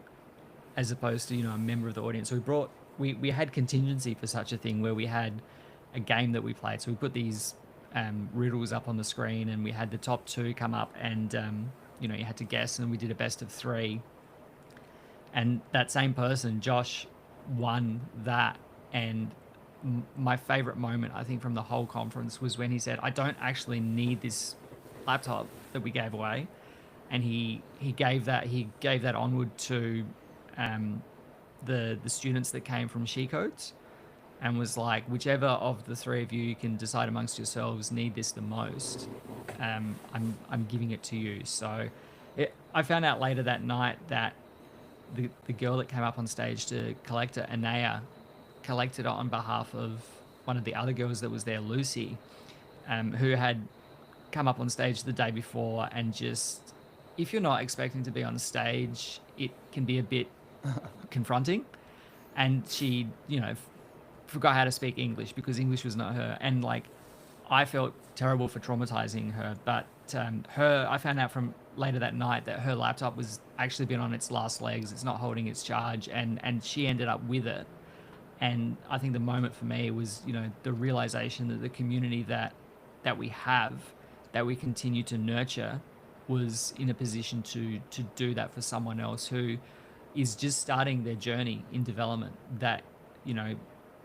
as opposed to, a member of the audience. So we had contingency for such a thing where we had a game that we played. So we put these riddles up on the screen, and we had the top two come up, and you had to guess, and we did a best of 3. And that same person, Josh, won that. And my favorite moment, I think, from the whole conference was when he said, I don't actually need this laptop that we gave away. And he gave that onward to the students that came from She Codes, and was like, whichever of the 3 of you can decide amongst yourselves need this the most, I'm giving it to you. So I found out later that night that the girl that came up on stage to collect it, Anaya, collected it on behalf of one of the other girls that was there, Lucy, who had come up on stage the day before. And just, if you're not expecting to be on stage, it can be a bit confronting. And she, forgot how to speak English because English was not her. And like, I felt terrible for traumatizing her. But I found out from later that night that her laptop was actually been on its last legs. It's not holding its charge, and she ended up with it. And I think the moment for me was, the realization that the community that we have, that we continue to nurture, was in a position to do that for someone else who is just starting their journey in development, that,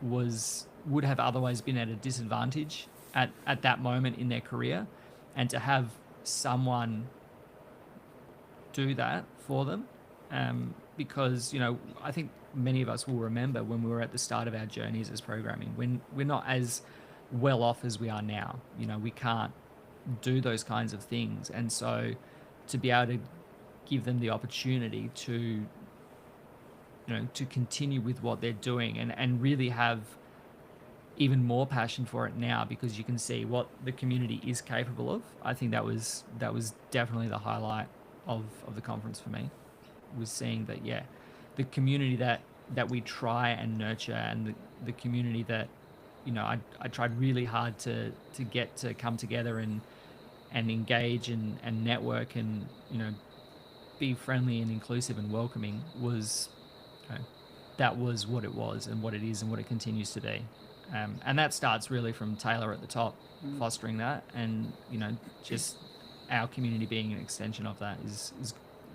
would have otherwise been at a disadvantage at that moment in their career. And to have someone do that for them, because, I think many of us will remember when we were at the start of our journeys as programming, when we're not as well off as we are now. We can't do those kinds of things. And so to be able to give them the opportunity to continue with what they're doing, and really have even more passion for it now, because you can see what the community is capable of. I think that was definitely the highlight of the conference for me, was seeing that, the community that we try and nurture, and the community that, I tried really hard to get to come together and engage and network and, be friendly and inclusive and welcoming, was, that was what it was and what it is and what it continues to be. And that starts really from Taylor at the top, fostering that, and, just our community being an extension of that is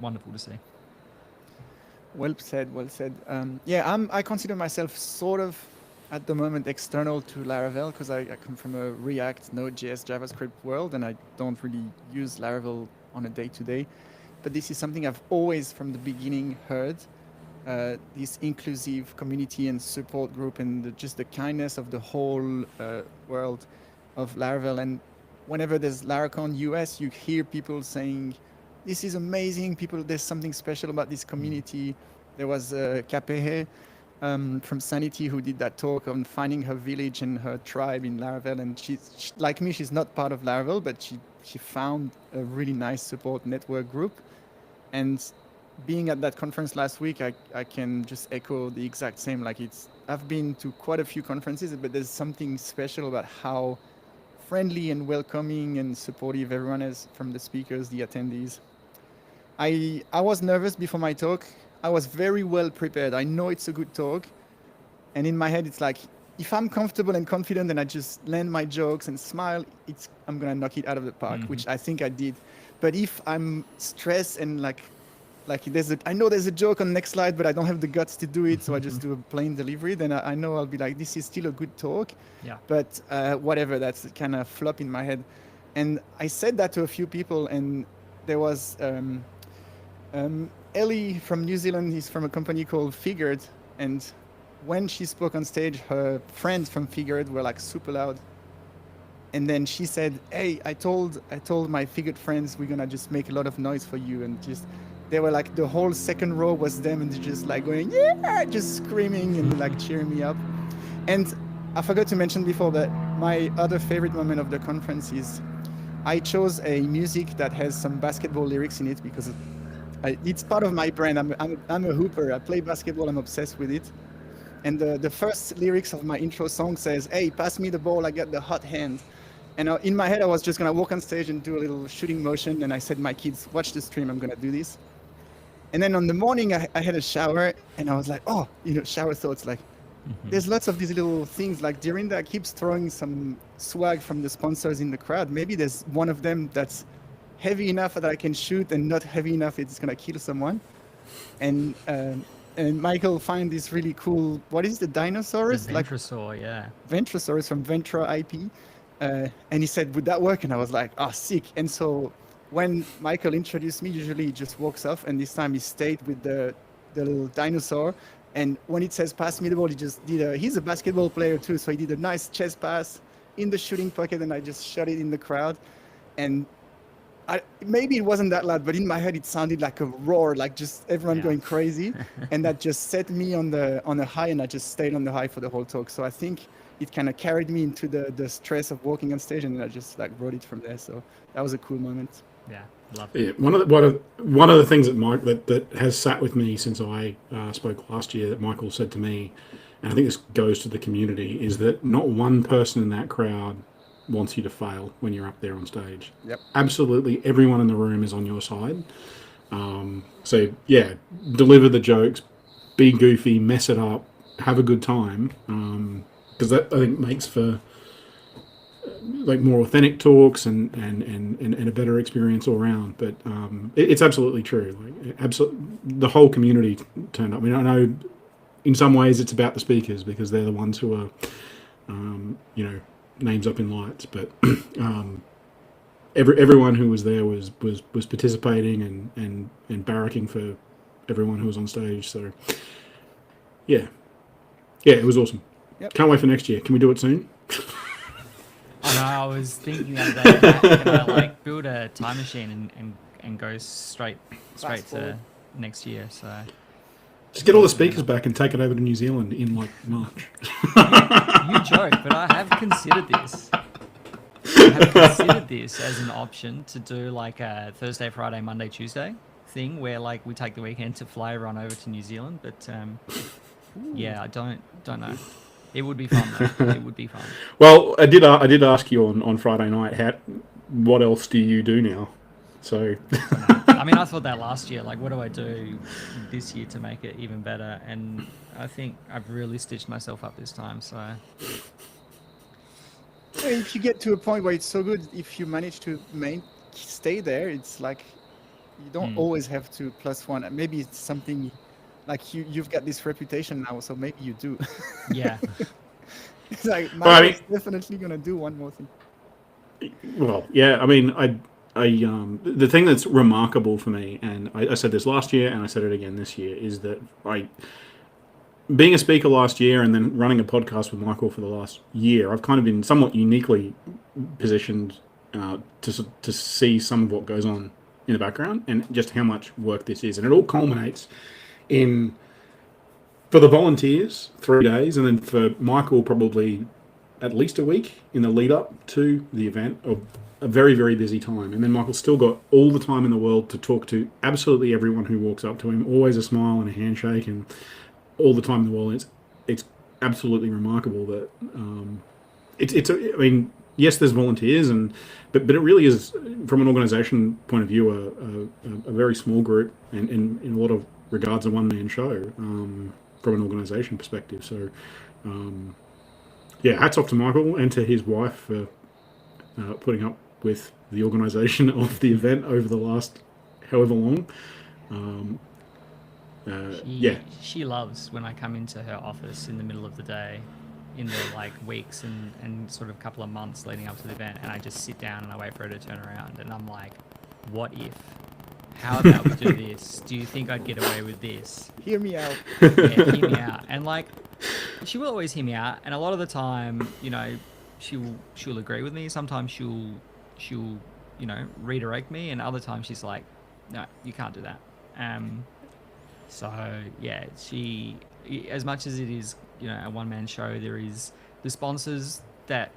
wonderful to see. Well said. Well said. I consider myself sort of at the moment external to Laravel because I come from a React, Node.js, JavaScript world, and I don't really use Laravel on a day-to-day. But this is something I've always, from the beginning, heard. This inclusive community and support group, and just the kindness of the whole world of Laravel. And whenever there's Laracon US, you hear people saying, "This is amazing! People, there's something special about this community." There was Kapehe from Sanity who did that talk on finding her village and her tribe in Laravel. And she's like me; she's not part of Laravel, but she found a really nice support network group. And being at that conference last week, I can just echo the exact same. Like I've been to quite a few conferences, but there's something special about how friendly and welcoming and supportive everyone is, from the speakers, the attendees. I was nervous before my talk. I was very well prepared. I know it's a good talk. And in my head, it's like, if I'm comfortable and confident and I just land my jokes and smile, I'm going to knock it out of the park, which I think I did. But if I'm stressed and like I know there's a joke on the next slide, but I don't have the guts to do it, so I just do a plain delivery, then I know I'll be like, this is still a good talk. Yeah. But whatever, that's kind of flop in my head. And I said that to a few people, and there was Ellie from New Zealand. He's from a company called Figured, and when she spoke on stage, her friends from Figured were like super loud. And then she said, "Hey, I told my Figured friends we're gonna just make a lot of noise for you," and just they were like, the whole second row was them, and they're just like going, "Yeah," just screaming and like cheering me up. And I forgot to mention before that my other favorite moment of the conference is I chose a music that has some basketball lyrics in it because it's part of my brand. I'm a hooper. I play basketball. I'm obsessed with it. And the first lyrics of my intro song says, "Hey, pass me the ball. I got the hot hand." And in my head, I was just going to walk on stage and do a little shooting motion. And I said, "My kids, watch the stream. I'm going to do this." And then on the morning, I had a shower, and I was like, oh, shower thoughts. Like, there's lots of these little things. Like, Dorinda keeps throwing some swag from the sponsors in the crowd. Maybe there's one of them that's heavy enough that I can shoot, and not heavy enough it's going to kill someone. And Michael find this really cool, what is the dinosaurs? The Ventrosaur, yeah. Ventrosaurus from Ventra IP. And he said, would that work? And I was like, oh, sick. And so when Michael introduced me, usually he just walks off, and this time he stayed with the little dinosaur. And when it says pass me the ball, he just did he's a basketball player too, so he did a nice chest pass in the shooting pocket, and I just shot it in the crowd. And maybe it wasn't that loud, but in my head it sounded like a roar, like just everyone going crazy. And that just set me on a high, and I just stayed on the high for the whole talk. So I think it kind of carried me into the stress of walking on stage, and I just like rode it from there. So that was a cool moment. Yeah, love it. Yeah, one of the things that has sat with me since I spoke last year that Michael said to me, and I think this goes to the community, is that not one person in that crowd wants you to fail when you're up there on stage. Yep. Absolutely everyone in the room is on your side. So yeah, deliver the jokes, be goofy, mess it up, have a good time, because that I think makes for like more authentic talks and a better experience all around. But it's absolutely true. Like the whole community turned up. I mean, I know in some ways it's about the speakers because they're the ones who are, names up in lights. But everyone who was there was participating and barracking for everyone who was on stage. So yeah, it was awesome. Yep. Can't wait for next year. Can we do it soon? I was thinking the other day, can I like build a time machine and go straight to next year? So just get all the speakers back and take it over to New Zealand in like March. You joke, but I have considered this. I have considered this as an option to do like a Thursday, Friday, Monday, Tuesday thing where like we take the weekend to fly everyone over to New Zealand. But yeah, I don't know. It would be fun though. It would be fun. Well, I did ask you on Friday night, what else do you do now? So I mean, I thought that last year, like what do I do this year to make it even better? And I think I've really stitched myself up this time. So if you get to a point where it's so good, if you manage to stay there, it's like you don't always have to +1. Maybe it's something like you've got this reputation now, so maybe you do. Yeah. It's like Well, I Michael's definitely gonna do one more thing. Well, yeah. I mean, the thing that's remarkable for me, and I said this last year, and I said it again this year, is that being a speaker last year and then running a podcast with Michael for the last year, I've kind of been somewhat uniquely positioned to see some of what goes on in the background and just how much work this is, and it all culminates in, for the volunteers, 3 days, and then for Michael probably at least a week in the lead up to the event, of a very, very busy time. And then Michael's still got all the time in the world to talk to absolutely everyone who walks up to him, always a smile and a handshake, and all the time in the world. It's absolutely remarkable that I mean, yes, there's volunteers, but it really is, from an organisation point of view, a very small group, and in a lot of regards a one-man show from an organisation perspective. So yeah, hats off to Michael and to his wife for putting up with the organisation of the event over the last however long. She loves when I come into her office in the middle of the day, in the like weeks and sort of couple of months leading up to the event, and I just sit down and I wait for her to turn around, and I'm like, what if? How about we do this? Do you think I'd get away with this? Hear me out. Yeah, hear me out. And like, she will always hear me out, and a lot of the time, you know, she'll agree with me. Sometimes she'll you know, redirect me, and other times she's like, no, you can't do that. So yeah, she, as much as it is, you know, a one-man show, there is the sponsors that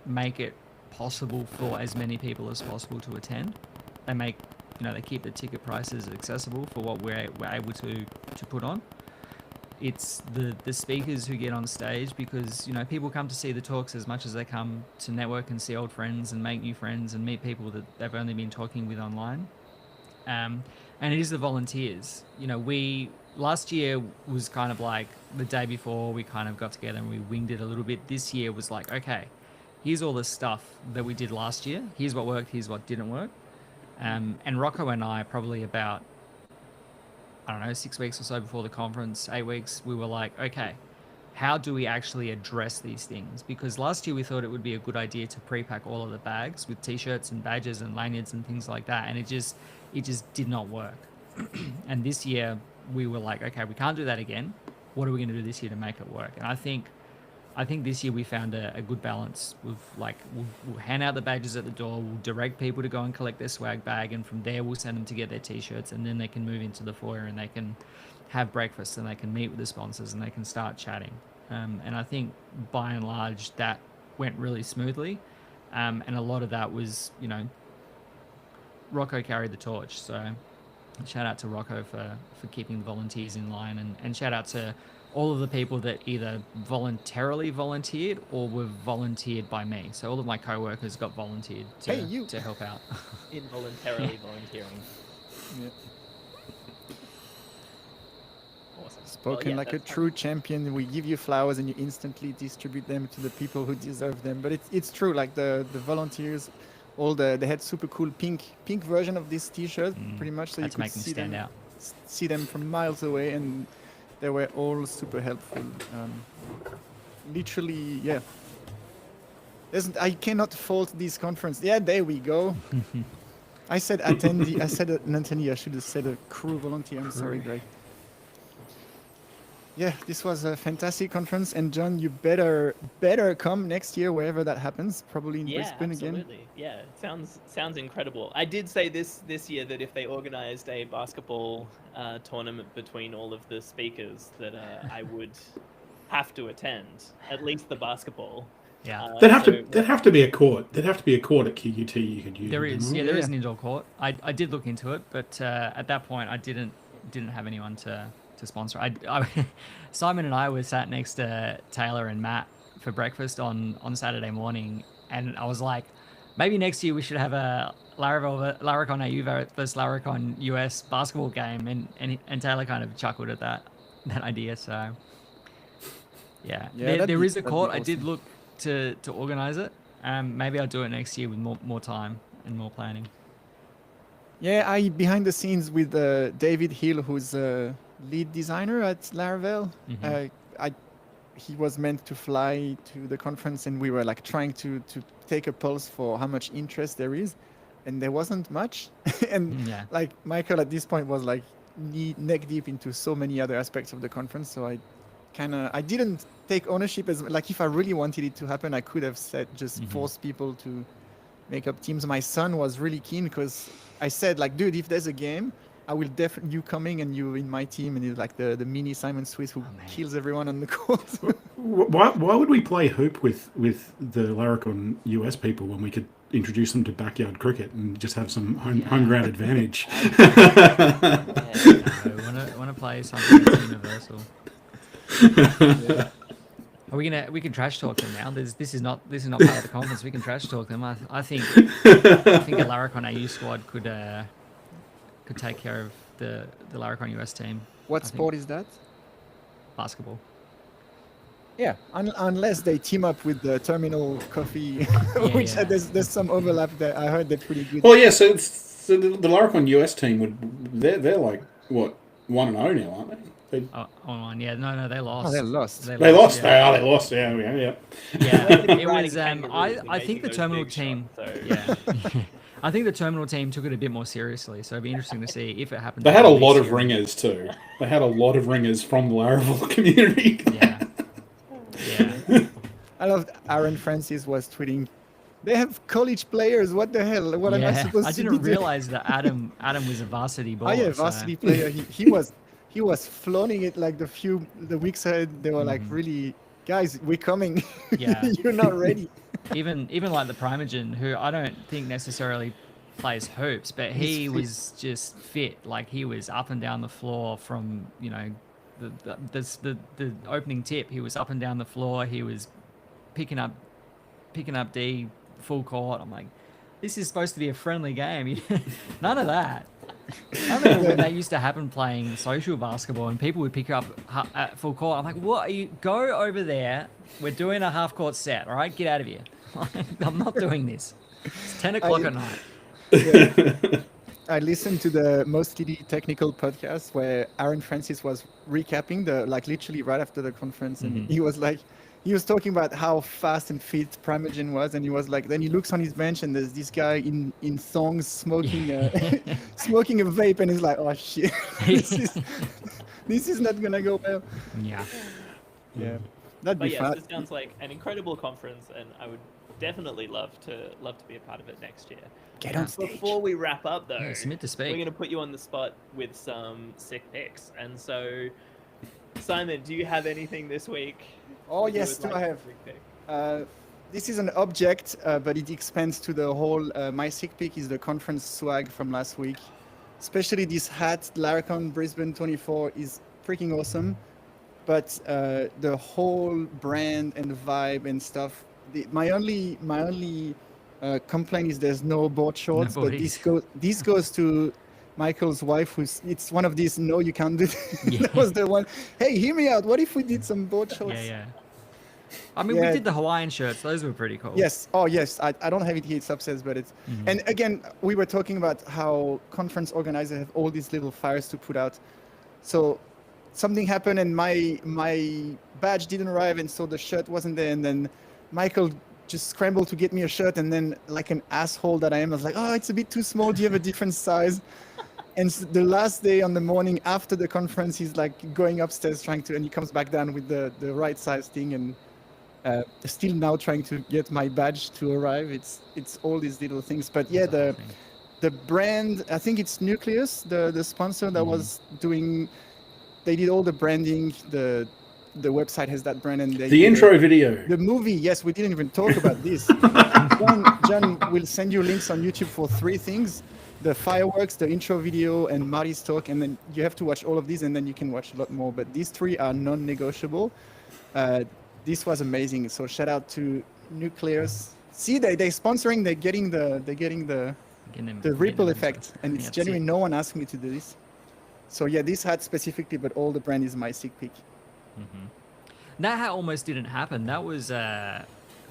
make it possible for as many people as possible to attend. They make, you know, they keep the ticket prices accessible for what we're able to put on. It's the speakers who get on stage, because, you know, people come to see the talks as much as they come to network and see old friends and make new friends and meet people that they've only been talking with online. And it is the volunteers. You know, last year was kind of like the day before we kind of got together and we winged it a little bit. This year was like, okay, here's all the stuff that we did last year. Here's what worked. Here's what didn't work. And Rocco and I, probably about, I don't know, 6 weeks or so before the conference, 8 weeks, we were like, okay, how do we actually address these things? Because last year we thought it would be a good idea to pre-pack all of the bags with t-shirts and badges and lanyards and things like that. And it just did not work. And this year we were like, okay, we can't do that again. What are we going to do this year to make it work? And I think this year we found a good balance. We'll hand out the badges at the door. We'll direct people to go and collect their swag bag, and from there we'll send them to get their t-shirts, and then they can move into the foyer and they can have breakfast and they can meet with the sponsors and they can start chatting. And I think by and large that went really smoothly. And a lot of that was, you know, Rocco carried the torch. So shout out to Rocco for keeping the volunteers in line, and shout out to all of the people that either voluntarily volunteered or were volunteered by me. So all of my co-workers got volunteered to help out. Involuntarily volunteering. Yeah. Awesome. Spoken like a true champion. We give you flowers and you instantly distribute them to the people who deserve them. But it's true, like the volunteers, they had super cool pink version of this t-shirt, pretty much, so you could see them from miles away, and they were all super helpful. Literally, yeah. I cannot fault this conference. Yeah, there we go. I said attendee. I said an attendee. I should have said a crew volunteer. I'm sorry, Greg. Yeah, this was a fantastic conference, and John, you better come next year, wherever that happens. Probably in Brisbane again. Absolutely. Yeah, it sounds incredible. I did say this year that if they organised a basketball tournament between all of the speakers, that I would have to attend, at least the basketball. Yeah, there'd have to be a court. There'd have to be a court at QUT you could use. There is, there is an indoor court. I did look into it, but at that point I didn't have anyone to sponsor. Simon and I were sat next to Taylor and Matt for breakfast on Saturday morning, and I was like, maybe next year we should have a Laracon AU versus Laracon US basketball game, and Taylor kind of chuckled at that idea. So yeah, there is a court. Awesome. I did look to organize it. Maybe I'll do it next year with more time and more planning. Yeah, behind the scenes with David Hill, who's the lead designer at Laravel. He was meant to fly to the conference, and we were like trying to take a pulse for how much interest there is, and there wasn't much. And like Michael at this point was like neck deep into so many other aspects of the conference, so I didn't take ownership as like if I really wanted it to happen, I could have said just force people to make up teams. My son was really keen because I said like, dude, if there's a game, I will definitely you coming and you in my team, and he's like the mini Simon Swiss who kills everyone on the court. Why would we play hoop with the Laracon US people when we could introduce them to backyard cricket and just have some home ground advantage? I want to play something that's universal. Are we can trash talk them now. This is not part of the conference. We can trash talk them. I think a Laracon AU squad could take care of the Laracon US team. What sport is that? Basketball. Yeah, unless they team up with the Terminal Coffee, which there's some overlap there. I heard they're pretty good. Well, yeah. So the Laracon US team they're like what 1-0 now, aren't they? Online, yeah. No, they lost. Oh, they lost. They lost. They lost. Yeah. Yeah, it was. I think the Terminal team. I think the Terminal team took it a bit more seriously, so it'd be interesting to see if it happens. They had a lot of ringers too. They had a lot of ringers from the Laravel community. Yeah. I loved Aaron Francis was tweeting, they have college players. What the hell? What am I supposed to do? I didn't realize that Adam was a varsity baller. Oh yeah, varsity player. He was flaunting it like the weeks ahead. They were like, really, guys, we're coming. Yeah. You're not ready. Even like the Primogen, who I don't think necessarily plays hoops, but he was just fit. Like he was up and down the floor from the opening tip. He was up and down the floor. He was picking up D full court. I'm like, this is supposed to be a friendly game. None of that. I remember when that used to happen playing social basketball and people would pick up at full court. I'm like, what are you? Go over there. We're doing a half court set. All right, get out of here. I'm not doing this. It's 10 o'clock at night. Yeah. I listened to the Mostly Technical podcast where Aaron Francis was recapping literally right after the conference, and he was talking about how fast and fit Primogen was, and he was like, then he looks on his bench and there's this guy in thongs smoking smoking a vape, and he's like, oh shit, this is not gonna go well. Yeah. That'd be fun. This sounds like an incredible conference, and I would definitely love to be a part of it next year. Get on stage. Before we wrap up, though, submit to speak. We're going to put you on the spot with some sick picks. And so, Simon, do you have anything this week? Oh, yes, do I have. This is an object, but it expands to the whole. My sick pick is the conference swag from last week. Especially this hat, Laracon Brisbane 24, is freaking awesome. But the whole brand and the vibe and stuff. My only complaint is there's no board shorts, but this goes to Michael's wife, it's one of these no you can't do. That was the one. Hey, hear me out. What if we did some board shorts? Yeah. I mean, we did the Hawaiian shirts. Those were pretty cool. Yes. Oh, yes. I don't have it here. It's upstairs, but it's. And again, we were talking about how conference organizers have all these little fires to put out. So something happened, and my badge didn't arrive, and so the shirt wasn't there. And then Michael just scrambled to get me a shirt, and then like an asshole that I am, I was like, oh, it's a bit too small. Do you have a different size? And the last day on the morning after the conference, he's like going upstairs and he comes back down with the right size thing, and still now trying to get my badge to arrive. It's all these little things. But yeah, the brand, I think it's Nucleus, the sponsor that was doing, they did all the branding, the website has that brand, and the intro video, the movie. Yes, we didn't even talk about this. John will send you links on YouTube for 3 things: the fireworks, the intro video, and Marty's talk. And then you have to watch all of these, and then you can watch a lot more. But these 3 are non-negotiable. This was amazing. So shout out to Nucleus. See, they're sponsoring. They're getting the ripple effect, and it's genuine. No one asked me to do this. So yeah, this hat specifically, but all the brand is my sick pick. That hat almost didn't happen. That was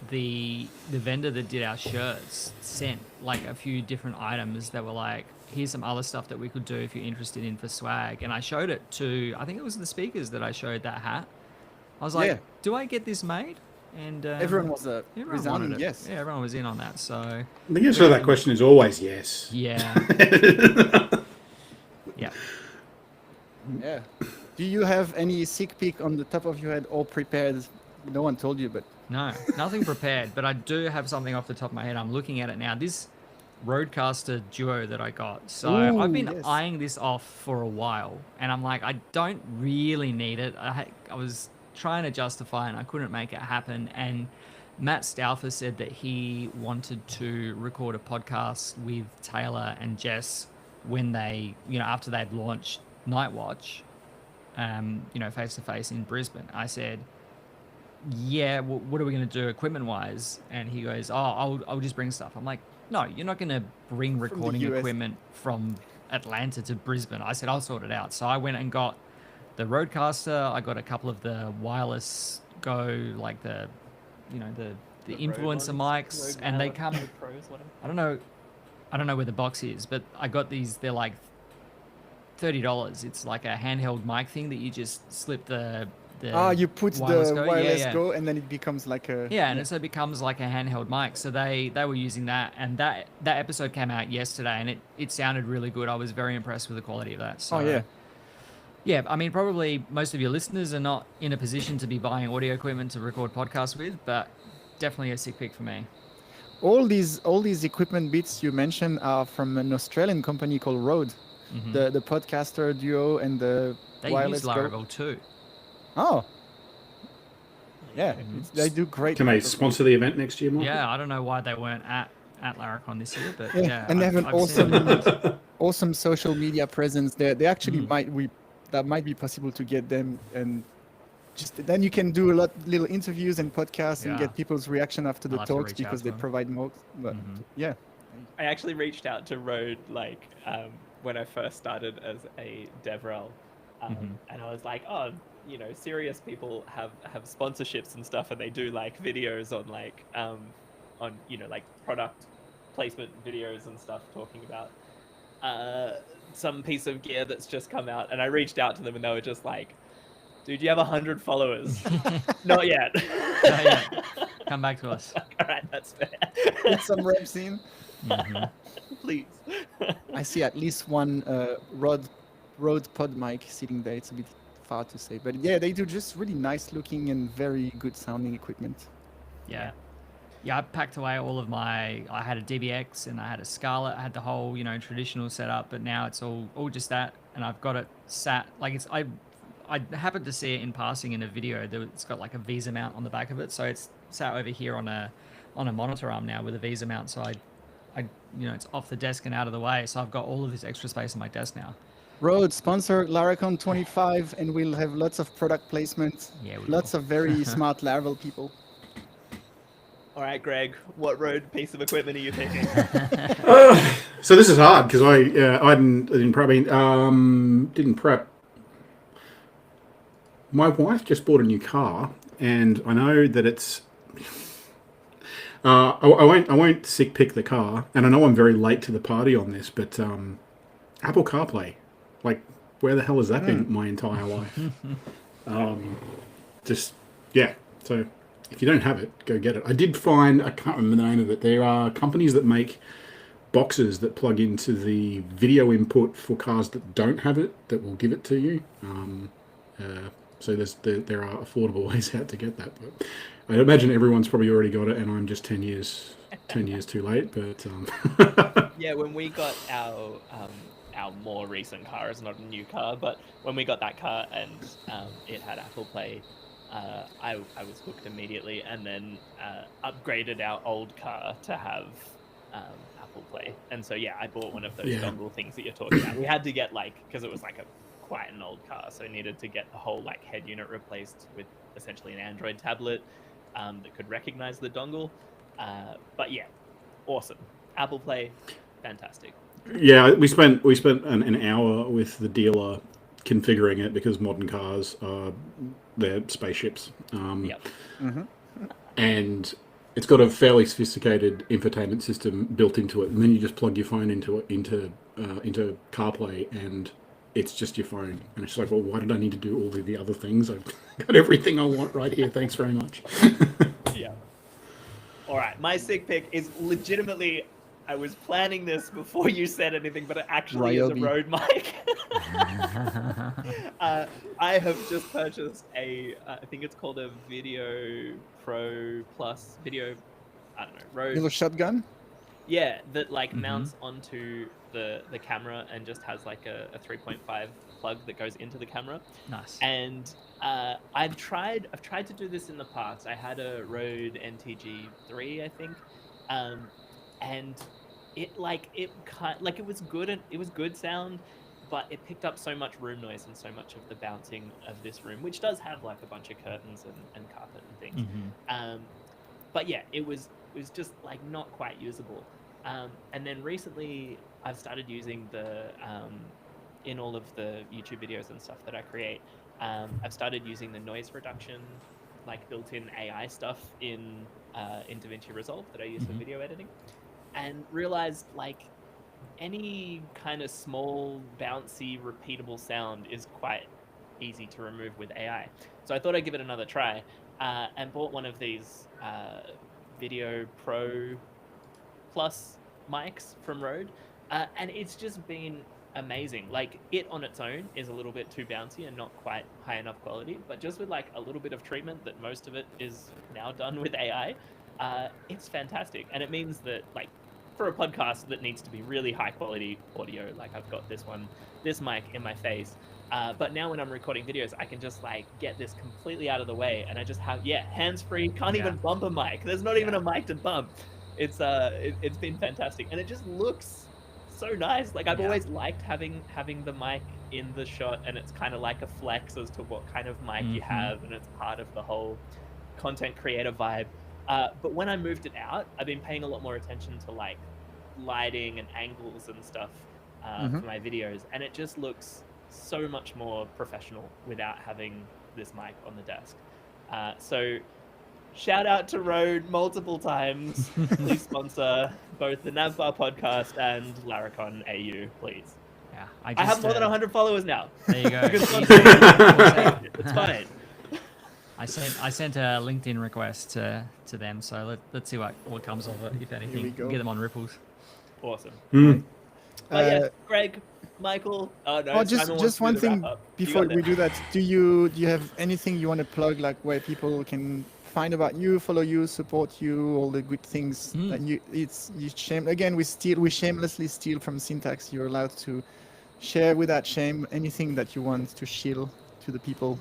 the vendor that did our shirts sent like a few different items that were like, here's some other stuff that we could do if you're interested in for swag. And I showed it to, I think it was the speakers that I showed that hat. I was like, Yeah. do I get this made? And Everyone was everyone resounding wanted it. yes. Yeah, everyone was in on that. So The answer to that question is always yes. yeah. Yeah. Yeah. Do you have any sick pick on the top of your head all prepared? No one told you, but No, nothing prepared, but I do have something off the top of my head. I'm looking at it now. This Roadcaster Duo that I got. So Ooh, I've been yes. eyeing this off for a while, and I'm like, I don't really need it. I was trying to justify, and I couldn't make it happen. And Matt Stauffer said that he wanted to record a podcast with Taylor and Jess when they, after they'd launched Nightwatch, face to face in Brisbane. I said, yeah, well, what are we going to do equipment wise? And he goes, oh, I'll just bring stuff. I'm like, no, you're not going to bring recording US. equipment from Atlanta to Brisbane. I said, I'll sort it out. So I went and got the Roadcaster. I got a couple of the wireless Go, like the influencer mics, and they come. Pros, whatever. I don't know where the box is, but I got these. They're like $30. It's like a handheld mic thing that you just slip the you put wireless the Go. wireless Yeah. Go, and then it becomes like a And so it becomes like a handheld mic. So they were using that, and that episode came out yesterday, and it sounded really good. I was very impressed with the quality of that. So, yeah, I mean, probably most of your listeners are not in a position to be buying audio equipment to record podcasts with, but definitely a sick pick for me. all these equipment bits you mentioned are from an Australian company called Rode, the Podcaster Duo and the They wireless use Go. Laravel too. Oh, yeah, they do great. Can they sponsor the event next year, Mark? Yeah, I don't know why they weren't at Laracon this year, but Yeah, and they have an I've seen them. awesome social media presence. They actually that might be possible to get them, and just then you can do little interviews and podcasts and Yeah. get people's reaction after the I'll have to talks reach out because to they them. provide more. But yeah, I actually reached out to Rode when I first started as a DevRel, and I was like, oh, serious people have sponsorships and stuff, and they do like videos on like product placement videos and stuff, talking about some piece of gear that's just come out. And I reached out to them, and they were just like, dude, you have 100 followers. Not yet. Come back to us. All right, that's fair. get some reps in. Please. I see at least one Rode pod mic sitting there. It's a bit far to say, but yeah, they do just really nice looking and very good sounding equipment. Yeah, I packed away all of I had a DBX and I had a Scarlett. I had the whole, traditional setup, but now it's all just that, and I've got it sat like I happened to see it in passing in a video. It's got like a Visa mount on the back of it, so it's sat over here on a monitor arm now with a Visa mount. So I it's off the desk and out of the way. So I've got all of this extra space on my desk now. Rode sponsor Laracon 25, and we'll have lots of product placement. Yeah, we lots will. of very smart Laravel people. All right, Greg, what Rode piece of equipment are you picking? So this is hard because I didn't prep. My wife just bought a new car, and I know that it's. I won't sick pick the car, and I know I'm very late to the party on this, but Apple CarPlay, like, where the hell has that been my entire life? So if you don't have it, go get it. I did find, I can't remember the name of it. There are companies that make boxes that plug into the video input for cars that don't have it, that will give it to you. So there are affordable ways out to get that. But I imagine everyone's probably already got it, and I'm just 10 years too late. But Yeah, when we got our more recent car, it's not a new car, but when we got that car and it had Apple Play, I was hooked immediately, and then upgraded our old car to have Apple Play. And so I bought one of those dongle things that you're talking about. We had to get because it was quite an old car, so I needed to get the whole head unit replaced with essentially an Android tablet that could recognize the dongle. But awesome. Apple Play, fantastic. yeah, we spent an hour with the dealer configuring it because modern cars are they're spaceships. And it's got a fairly sophisticated infotainment system built into it, and then you just plug your phone into CarPlay, and it's just your phone. And it's like, well, why did I need to do all of the other things? I've got everything I want right here. Thanks very much. Yeah. All right, my sick pick is legitimately. I was planning this before you said anything, but it actually is a Rode mic. I have just purchased I think it's called a Video Pro Plus Video, I don't know, Rode. Little shotgun? Yeah, that like mounts onto the camera and just has like a 3.5 plug that goes into the camera. Nice. And I've tried to do this in the past. I had a Rode NTG3, I think. And it was good, and it was good sound, but it picked up so much room noise and so much of the bouncing of this room, which does have like a bunch of curtains and carpet and things. But yeah, it was just like not quite usable. And then recently I've started using the in all of the YouTube videos and stuff that I create, I've started using the noise reduction, like built-in AI stuff in DaVinci Resolve that I use for video editing, and realized like any kind of small, bouncy, repeatable sound is quite easy to remove with AI. So I thought I'd give it another try, and bought one of these Video Pro Plus mics from Rode, and it's just been amazing. Like, it on its own is a little bit too bouncy and not quite high enough quality, but just with like a little bit of treatment that most of it is now done with AI, it's fantastic. And it means that like for a podcast that needs to be really high quality audio, like I've got this mic in my face, but now when I'm recording videos, I can just like get this completely out of the way, and I just have hands-free, can't even bump a mic. There's not even a mic to bump. It's been fantastic, and it just looks so nice. Like, I've always liked having the mic in the shot, and it's kind of like a flex as to what kind of mic you have, and it's part of the whole content creator vibe. But when I moved it out, I've been paying a lot more attention to like lighting and angles and stuff for my videos, and it just looks so much more professional without having this mic on the desk. So shout out to Rode multiple times. Please sponsor both the Navbar Podcast and Laracon AU, please. Yeah, I have more than 100 followers now. There you go. It's fine. I sent a LinkedIn request to them, so let's see what comes of it, if anything. We'll get them on Ripples. Awesome. Greg, Michael. Oh no. Just one thing before we do that. Do you have anything you want to plug, like where people can find about you, follow you, support you, all the good things that we shamelessly steal from Syntax. You're allowed to share without shame anything that you want to shill to the people.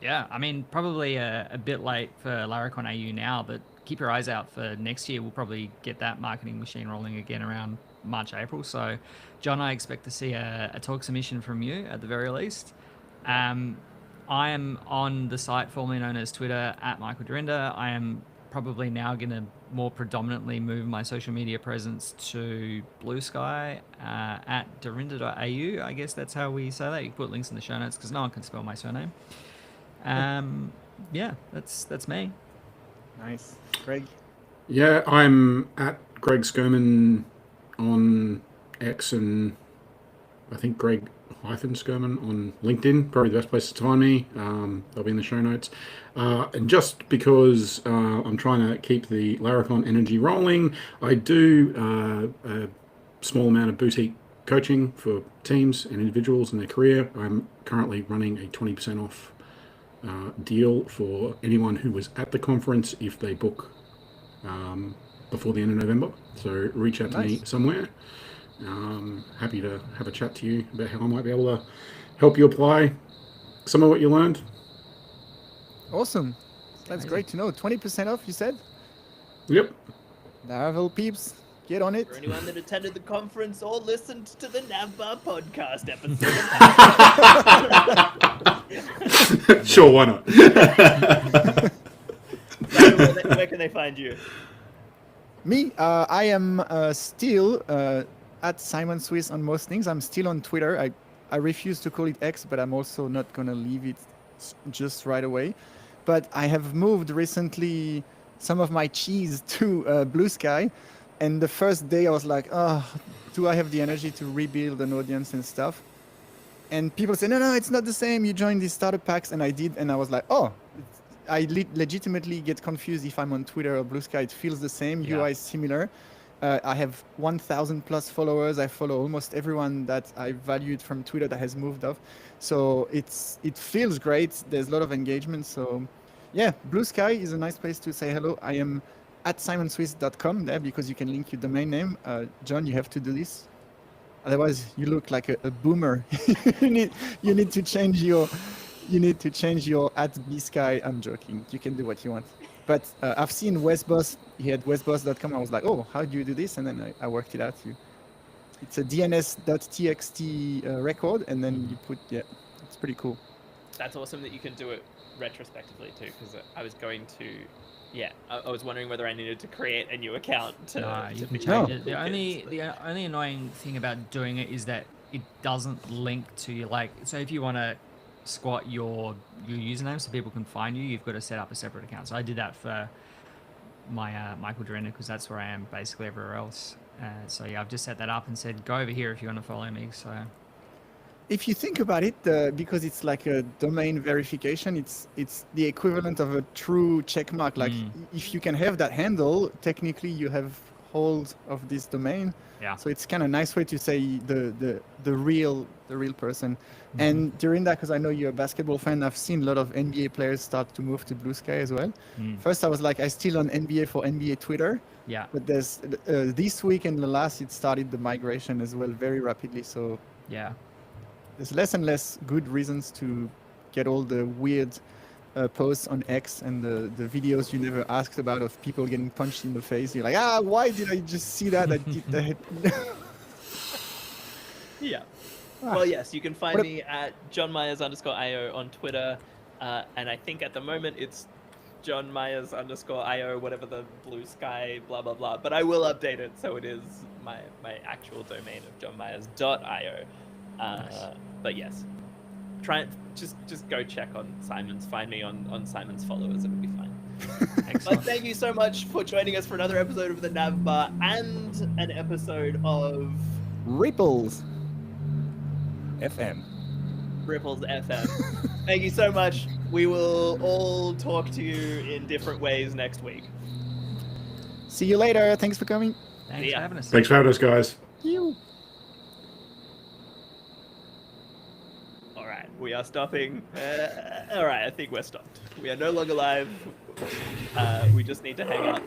Yeah, I mean, probably a bit late for Laracon AU now, but keep your eyes out for next year. We'll probably get that marketing machine rolling again around March, April. So, John, I expect to see a talk submission from you at the very least. I am on the site formerly known as Twitter at Michael Dorinda. I am probably now going to more predominantly move my social media presence to Blue Sky at dorinda.au. I guess that's how we say that. You can put links in the show notes because no one can spell my surname. That's me. Nice. Greg? Yeah, I'm at Greg Skirman on X, and I think Greg Skirman on LinkedIn. Probably the best place to find me. They'll be in the show notes. And just because I'm trying to keep the Laracon energy rolling, I do a small amount of boutique coaching for teams and individuals in their career. I'm currently running a 20% off deal for anyone who was at the conference if they book before the end of November. So reach out to me somewhere. Happy to have a chat to you about how I might be able to help you apply some of what you learned. Awesome. That's great to know. 20% off, you said? Yep. Laravel peeps, get on it. For anyone that attended the conference or listened to the Navbar Podcast episode. Sure, why not? Where can they find you? Me, I am still at Simon Swiss on most things. I'm still on Twitter. I refuse to call it X, but I'm also not going to leave it just right away. But I have moved recently some of my cheese to Blue Sky. And the first day I was like, oh, do I have the energy to rebuild an audience and stuff? And people say, no, it's not the same. You join these starter packs. And I did. And I was like, oh, I legitimately get confused if I'm on Twitter or Blue Sky. It feels the same. Yeah. UI is similar. I have 1,000 plus followers. I follow almost everyone that I valued from Twitter that has moved off. So it feels great. There's a lot of engagement. So yeah, Blue Sky is a nice place to say hello. I am at simonswiss.com there because you can link your domain name. John, you have to do this. Otherwise, you look like a boomer. you need to change your at bsky. I'm joking. You can do what you want. But I've seen Westboss. He had westboss.com. I was like, oh, how do you do this? And then I worked it out. It's a dns.txt record, and then you put, it's pretty cool. That's awesome that you can do it retrospectively too, because I was going to, I was wondering whether I needed to create a new account to. No, you can be change able it. to The only annoying thing about doing it is that it doesn't link to your So if you want to squat your username so people can find you, you've got to set up a separate account. So I did that for my Michael Dorena because that's where I am basically everywhere else. So yeah, I've just set that up and said go over here if you want to follow me. So if you think about it, because it's like a domain verification, it's the equivalent of a true check mark. Like if you can have that handle, technically you have hold of this domain. Yeah. So it's kind of nice way to say the real person. And during that, because I know you're a basketball fan, I've seen a lot of NBA players start to move to Blue Sky as well. First, I was like, I still on NBA for NBA Twitter. Yeah. But there's this week and the last, it started the migration as well very rapidly. So yeah, there's less and less good reasons to get all the weird posts on X and the videos you never asked about of people getting punched in the face. You're like, why did I just see that? I did that. Yeah. Well, yes, you can find me at johnmyers_io on Twitter. And I think at the moment it's johnmyers_io, whatever the Blue Sky, blah, blah, blah. But I will update it. So it is my actual domain of johnmyers.io. Nice. But yes, just go check on Simon's. Find me on Simon's followers. It'll be fine. Excellent. But thank you so much for joining us for another episode of the Navbar and an episode of Ripples FM. Ripples FM. Thank you so much. We will all talk to you in different ways next week. See you later. Thanks for coming. Thanks for having us. Thanks for having us, guys. All right, we are stopping. All right, I think we're stopped. We are no longer live. We just need to hang up.